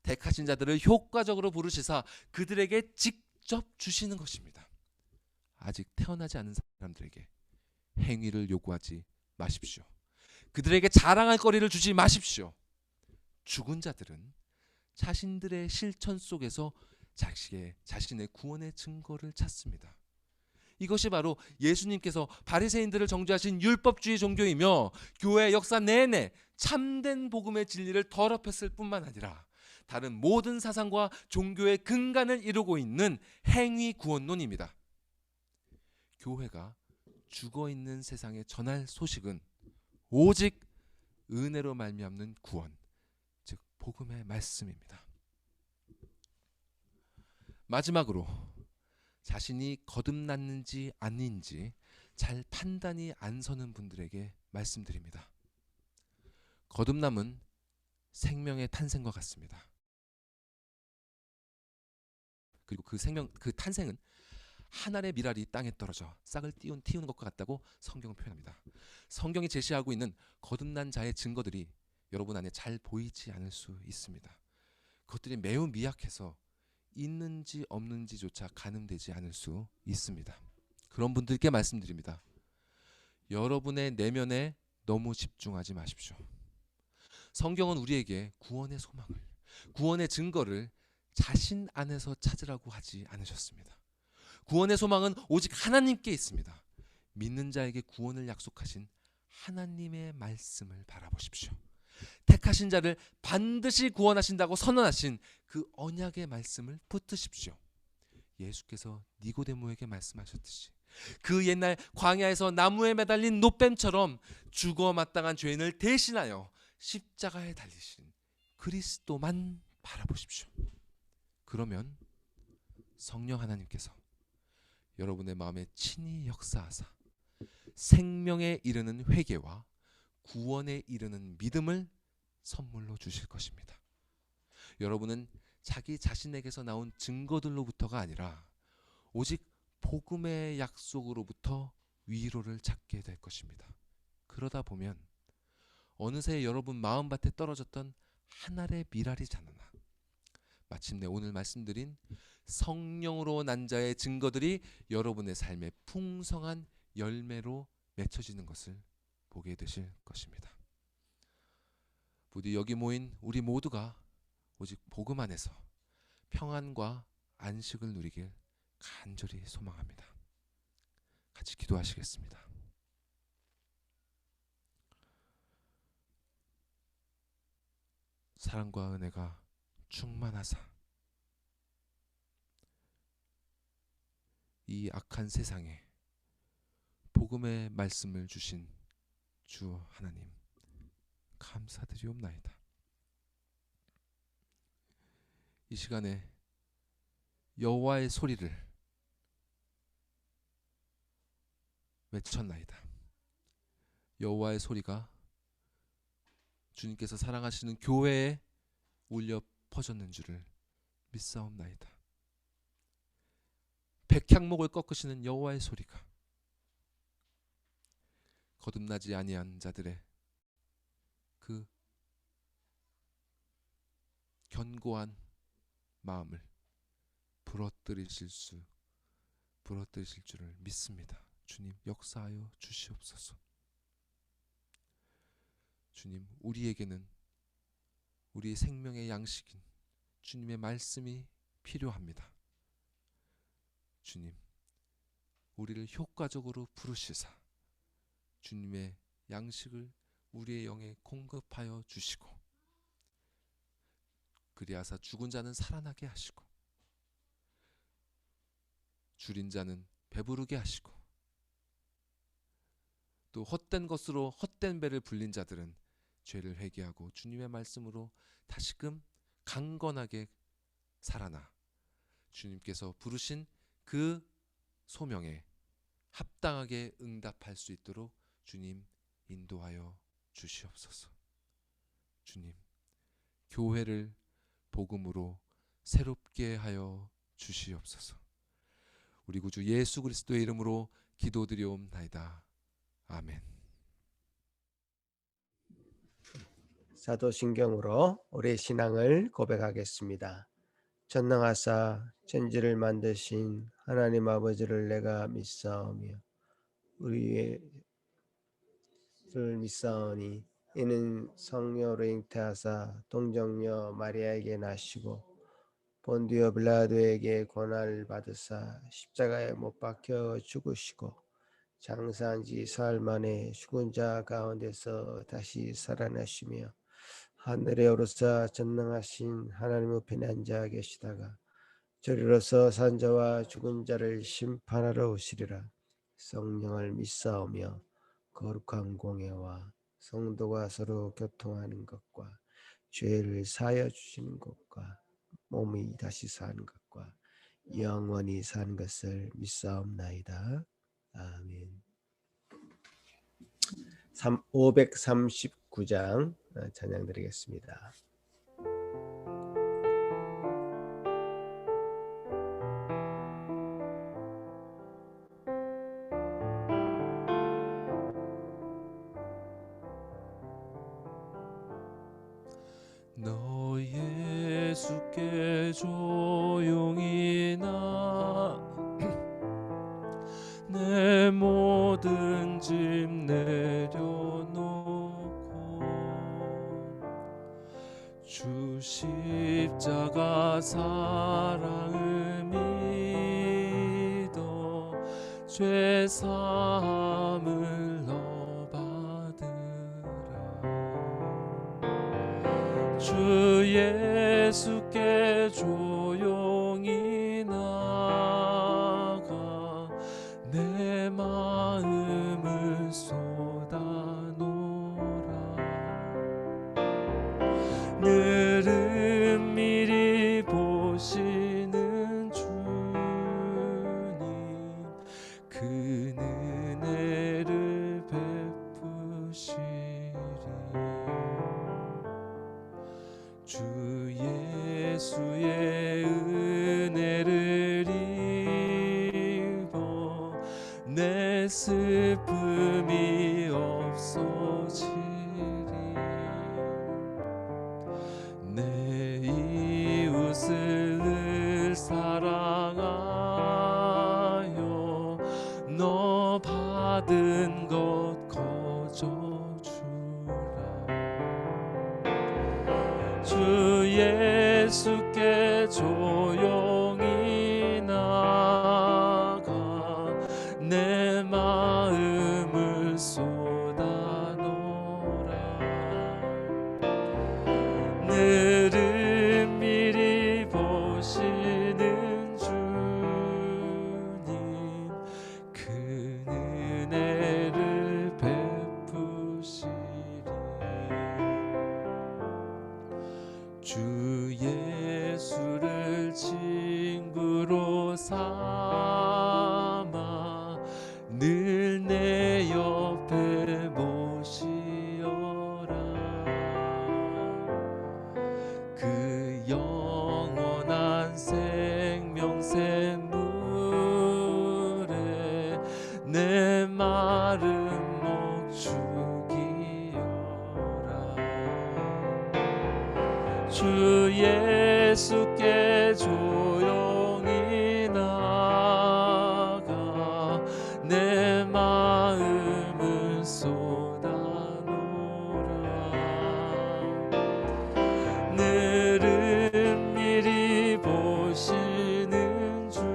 [SPEAKER 2] 택하신 자들을 효과적으로 부르시사 그들에게 직접 주시는 것입니다. 아직 태어나지 않은 사람들에게 행위를 요구하지 마십시오. 그들에게 자랑할 거리를 주지 마십시오. 죽은 자들은 자신들의 실천 속에서 자신의 구원의 증거를 찾습니다. 이것이 바로 예수님께서 바리새인들을 정죄하신 율법주의 종교이며 교회 역사 내내 참된 복음의 진리를 더럽혔을 뿐만 아니라 다른 모든 사상과 종교의 근간을 이루고 있는 행위 구원론입니다. 교회가 죽어있는 세상에 전할 소식은 오직 은혜로 말미암는 구원, 즉 복음의 말씀입니다. 마지막으로 자신이 거듭났는지 아닌지 잘 판단이 안 서는 분들에게 말씀드립니다. 거듭남은 생명의 탄생과 같습니다. 그리고 그 탄생은 한 알의 밀알이 땅에 떨어져 싹을 틔우는 것과 같다고 성경은 표현합니다. 성경이 제시하고 있는 거듭난 자의 증거들이 여러분 안에 잘 보이지 않을 수 있습니다. 그것들이 매우 미약해서 있는지 없는지조차 가늠되지 않을 수 있습니다. 그런 분들께 말씀드립니다. 여러분의 내면에 너무 집중하지 마십시오. 성경은 우리에게 구원의 소망을, 구원의 증거를 자신 안에서 찾으라고 하지 않으셨습니다. 구원의 소망은 오직 하나님께 있습니다. 믿는 자에게 구원을 약속하신 하나님의 말씀을 바라보십시오. 택하신 자를 반드시 구원하신다고 선언하신 그 언약의 말씀을 붙드십시오. 예수께서 니고데모에게 말씀하셨듯이 그 옛날 광야에서 나무에 매달린 노뱀처럼 죽어 마땅한 죄인을 대신하여 십자가에 달리신 그리스도만 바라보십시오. 그러면 성령 하나님께서 여러분의 마음에 친히 역사하사 생명에 이르는 회개와 구원에 이르는 믿음을 선물로 주실 것입니다. 여러분은 자기 자신에게서 나온 증거들로부터가 아니라 오직 복음의 약속으로부터 위로를 찾게 될 것입니다. 그러다 보면 어느새 여러분 마음밭에 떨어졌던 한 알의 밀알이 자라나 마침내 오늘 말씀드린 성령으로 난 자의 증거들이 여러분의 삶의 풍성한 열매로 맺혀지는 것을 보게 되실 것입니다. 부디 여기 모인 우리 모두가 오직 복음 안에서 평안과 안식을 누리길 간절히 소망합니다. 같이 기도하시겠습니다. 사랑과 은혜가 충만하사 이 악한 세상에 복음의 말씀을 주신 주 하나님 감사드리옵나이다. 이 시간에 여호와의 소리를 외쳤나이다. 여호와의 소리가 주님께서 사랑하시는 교회에 울려 퍼졌는 줄을 믿사옵나이다. 백향목을 꺾으시는 여호와의 소리가 거듭나지 아니한 자들의 그 견고한 마음을 부러뜨리실 줄을 믿습니다. 주님 역사하여 주시옵소서. 주님 우리에게는 우리의 생명의 양식인 주님의 말씀이 필요합니다. 주님 우리를 효과적으로 부르시사 주님의 양식을 우리의 영에 공급하여 주시고 그리하사 죽은 자는 살아나게 하시고 줄인 자는 배부르게 하시고 또 헛된 것으로 헛된 배를 불린 자들은 죄를 회개하고 주님의 말씀으로 다시금 강건하게 살아나 주님께서 부르신 그 소명에 합당하게 응답할 수 있도록 주님 인도하여 주시옵소서. 주님 교회를 복음으로 새롭게 하여 주시옵소서. 우리 구주 예수 그리스도의 이름으로 기도드리옵나이다. 아멘.
[SPEAKER 1] 사도신경으로 우리의 신앙을 고백하겠습니다. 전능하사 천지를 만드신 하나님 아버지를 내가 믿사오며 우리의 믿사오니 이는 성령으로 잉태하사 동정녀 마리아에게 나시고 본디오 빌라도에게 고난을 받으사 십자가에 못 박혀 죽으시고 장사한 지 사흘 만에 죽은 자 가운데서 다시 살아나시며 하늘에 오르사 전능하신 하나님 우편에 앉아 계시다가 저리로서 산자와 죽은 자를 심판하러 오시리라. 성령을 믿사오며 거룩한 공예와 성도가 서로 교통하는 것과 죄를 사하여 주시는 것과 몸이 다시 사는 것과 영원히 사는 것을 믿사옵나이다. 아멘. 539장 찬양 드리겠습니다.
[SPEAKER 2] 너 예수께 조용히 나 내 모든 짐 내려놓고 주 십자가 사랑을 믿어 죄 사함을 너 받으라. 주 예수께 조용히 나가 내 마음을 쏟아놓으라. 늘은 미리 보시는 주님 그 은혜를 베푸시리. 주 예수의 은혜를 입어 내 슬픔이 없어지리. 내 이웃을 늘 사랑하여 너 받은 것 거저주라. 주 예수께 조용히 나가 내 마음을 쏟아놓으라. 늘은 미리 보시는 주님 그 은혜를 베푸시리. 주 예수를 친구로 삼아 늘 내 옆에 모시어라. 그 영원한 생명새 물에 내 마른 목 죽이어라. 주 예수께 조용히 나가 내 마음을 쏟아놓으라. 늘은 미리 보시는 주님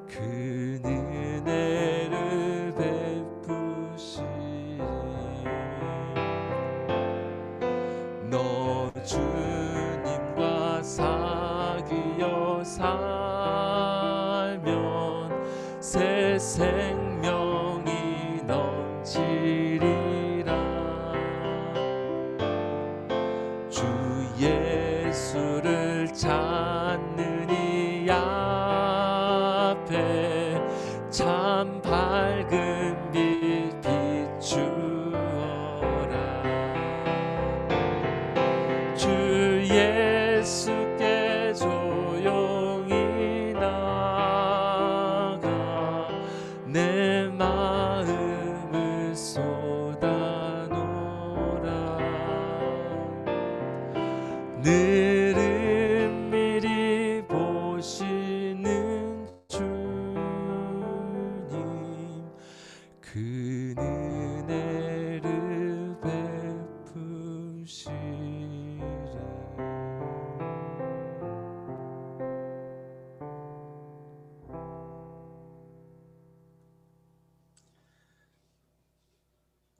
[SPEAKER 2] 그 은혜를 베푸시리. 너 주님과 사귀어 살면 새 생명이 넘치리라. 주 예수를 찾는 이 앞에 참 밝은 빛 비추어라. 주 예수께 조용히 나가 내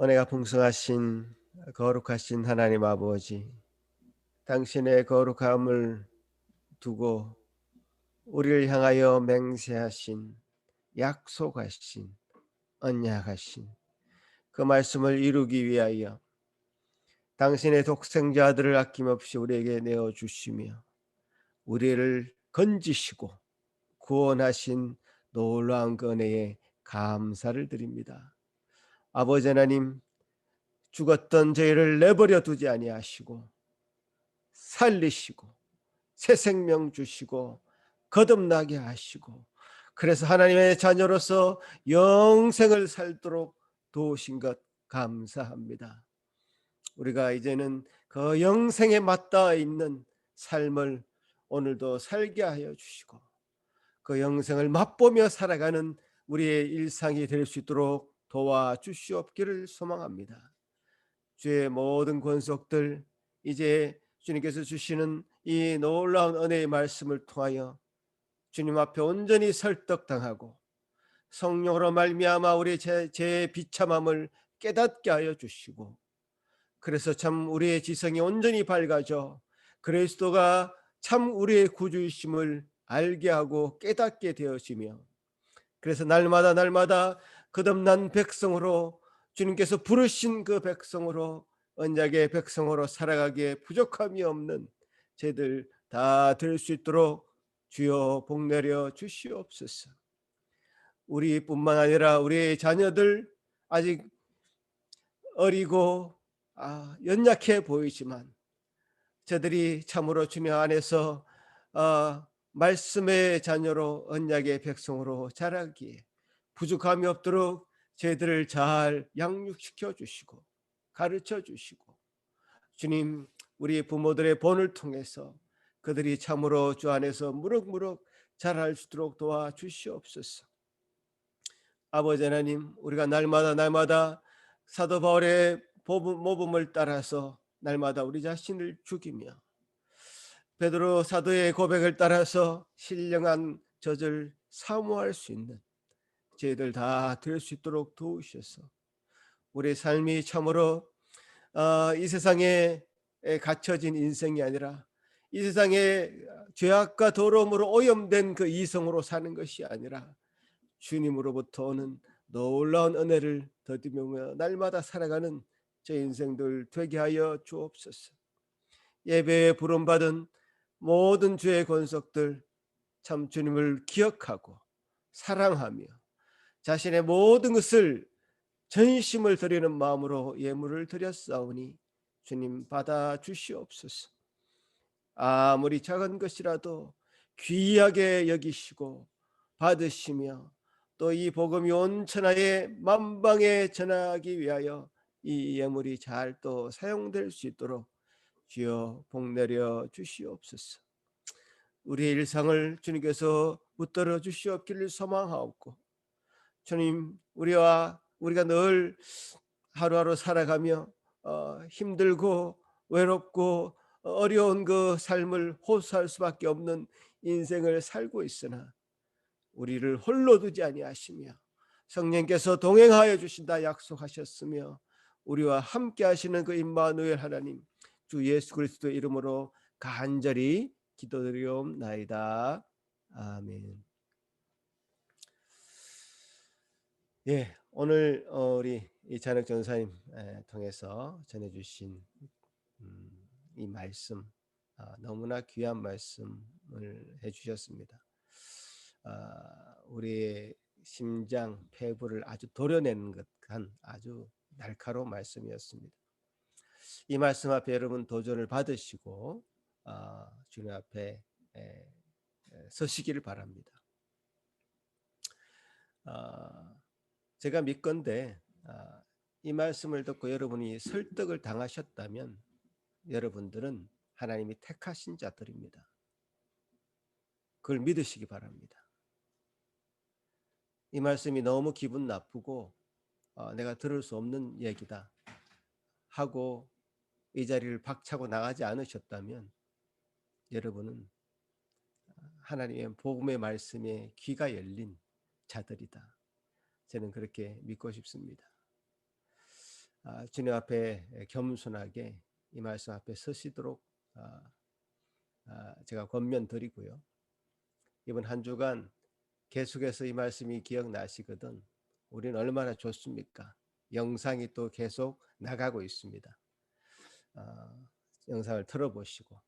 [SPEAKER 1] 은혜가 풍성하신 거룩하신 하나님 아버지, 당신의 거룩함을 두고 우리를 향하여 맹세하신, 약속하신, 언약하신 그 말씀을 이루기 위하여 당신의 독생자 아들을 아낌없이 우리에게 내어주시며 우리를 건지시고 구원하신 놀라운 그 은혜에 감사를 드립니다. 아버지 하나님, 죽었던 저희를 내버려 두지 아니하시고 살리시고 새 생명 주시고 거듭나게 하시고, 그래서 하나님의 자녀로서 영생을 살도록 도우신 것 감사합니다. 우리가 이제는 그 영생에 맞닿아 있는 삶을 오늘도 살게 하여 주시고 그 영생을 맛보며 살아가는 우리의 일상이 될 수 있도록 도와주시옵기를 소망합니다. 주의 모든 권속들, 이제 주님께서 주시는 이 놀라운 은혜의 말씀을 통하여 주님 앞에 온전히 설득당하고 성령으로 말미암아 우리의 죄의 비참함을 깨닫게 하여 주시고, 그래서 참 우리의 지성이 온전히 밝아져 그리스도가 참 우리의 구주이심을 알게 하고 깨닫게 되어지며, 그래서 날마다 거듭난 백성으로, 주님께서 부르신 그 백성으로, 언약의 백성으로 살아가기에 부족함이 없는 저희들 다 될 수 있도록 주여 복 내려 주시옵소서. 우리뿐만 아니라 우리의 자녀들, 아직 어리고 연약해 보이지만 저들이 참으로 주님 안에서 말씀의 자녀로, 언약의 백성으로 자라기에 부족함이 없도록 저희들을 잘 양육시켜 주시고 가르쳐 주시고, 주님, 우리 부모들의 본을 통해서 그들이 참으로 주 안에서 무럭무럭 자랄 수 있도록 도와주시옵소서. 아버지 하나님, 우리가 날마다 사도 바울의 모범을 따라서 날마다 우리 자신을 죽이며 베드로 사도의 고백을 따라서 신령한 젖을 사모할 수 있는 저희들 다 될 수 있도록 도우셔서 우리 삶이 참으로 이 세상에 갇혀진 인생이 아니라 이 세상에 죄악과 더러움으로 오염된 그 이성으로 사는 것이 아니라 주님으로부터 오는 놀라운 은혜를 더듬으며 날마다 살아가는 저 인생들 되게 하여 주옵소서. 예배에 부름받은 모든 주의 권속들 참 주님을 기억하고 사랑하며 자신의 모든 것을 전심을 드리는 마음으로 예물을 드렸사오니 주님 받아 주시옵소서. 아무리 작은 것이라도 귀하게 여기시고 받으시며 또 이 복음이 온 천하에 만방에 전하기 위하여 이 예물이 잘 또 사용될 수 있도록 주여 복 내려 주시옵소서. 우리의 일상을 주님께서 붙들어 주시옵기를 소망하옵고, 주님, 우리가 늘 하루하루 살아가며 힘들고 외롭고 어려운 그 삶을 호소할 수밖에 없는 인생을 살고 있으나 우리를 홀로 두지 아니하시며 성령께서 동행하여 주신다 약속하셨으며 우리와 함께 하시는 그 임마누엘 하나님 주 예수 그리스도의 이름으로 간절히 기도드리옵나이다. 아멘. 예, 오늘 우리 이찬혁 전사님 통해서 전해주신 이 말씀, 너무나 귀한 말씀을 해주셨습니다. 우리의 심장, 폐부를 아주 도려내는 듯한 아주 날카로운 말씀이었습니다. 이 말씀 앞에 여러분 도전을 받으시고 주님 앞에 서시기를 바랍니다. 제가 믿건대 이 말씀을 듣고 여러분이 설득을 당하셨다면 여러분들은 하나님이 택하신 자들입니다. 그걸 믿으시기 바랍니다. 이 말씀이 너무 기분 나쁘고 내가 들을 수 없는 얘기다 하고 이 자리를 박차고 나가지 않으셨다면 여러분은 하나님의 복음의 말씀에 귀가 열린 자들이다. 저는 그렇게 믿고 싶습니다. 주님 앞에 겸손하게 이 말씀 앞에 서시도록 제가 권면드리고요. 이번 한 주간 계속해서 이 말씀이 기억나시거든 우리는 얼마나 좋습니까? 영상이 또 계속 나가고 있습니다. 영상을 틀어보시고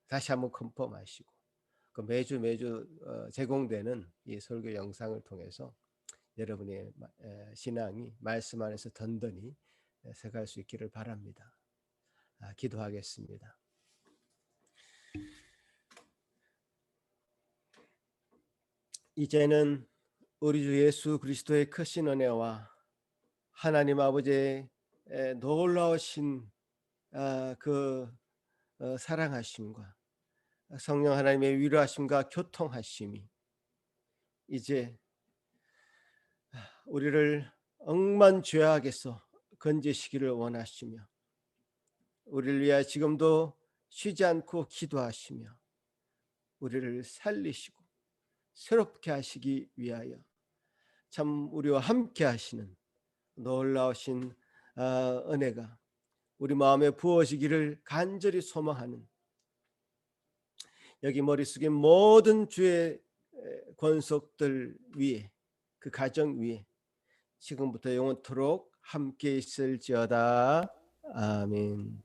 [SPEAKER 1] 다시 한번 컨펌하시고 그 매주 제공되는 이 설교 영상을 통해서 여러분의 신앙이 말씀 안에서 든든히 서갈 수 있기를 바랍니다. 기도하겠습니다. 이제는 우리 주 예수 그리스도의 크신 은혜와 하나님 아버지의 놀라우신 그 사랑하심과 성령 하나님의 위로하심과 교통하심이 이제 우리를 억만죄악에서 건지시기를 원하시며 우리를 위하여 지금도 쉬지 않고 기도하시며 우리를 살리시고 새롭게 하시기 위하여 참 우리와 함께 하시는 놀라우신 은혜가 우리 마음에 부어지기를 간절히 소망하는 여기 머릿속에 모든 주의 권속들 위에 그 가정 위에 지금부터 영원토록 함께 있을지어다. 아멘.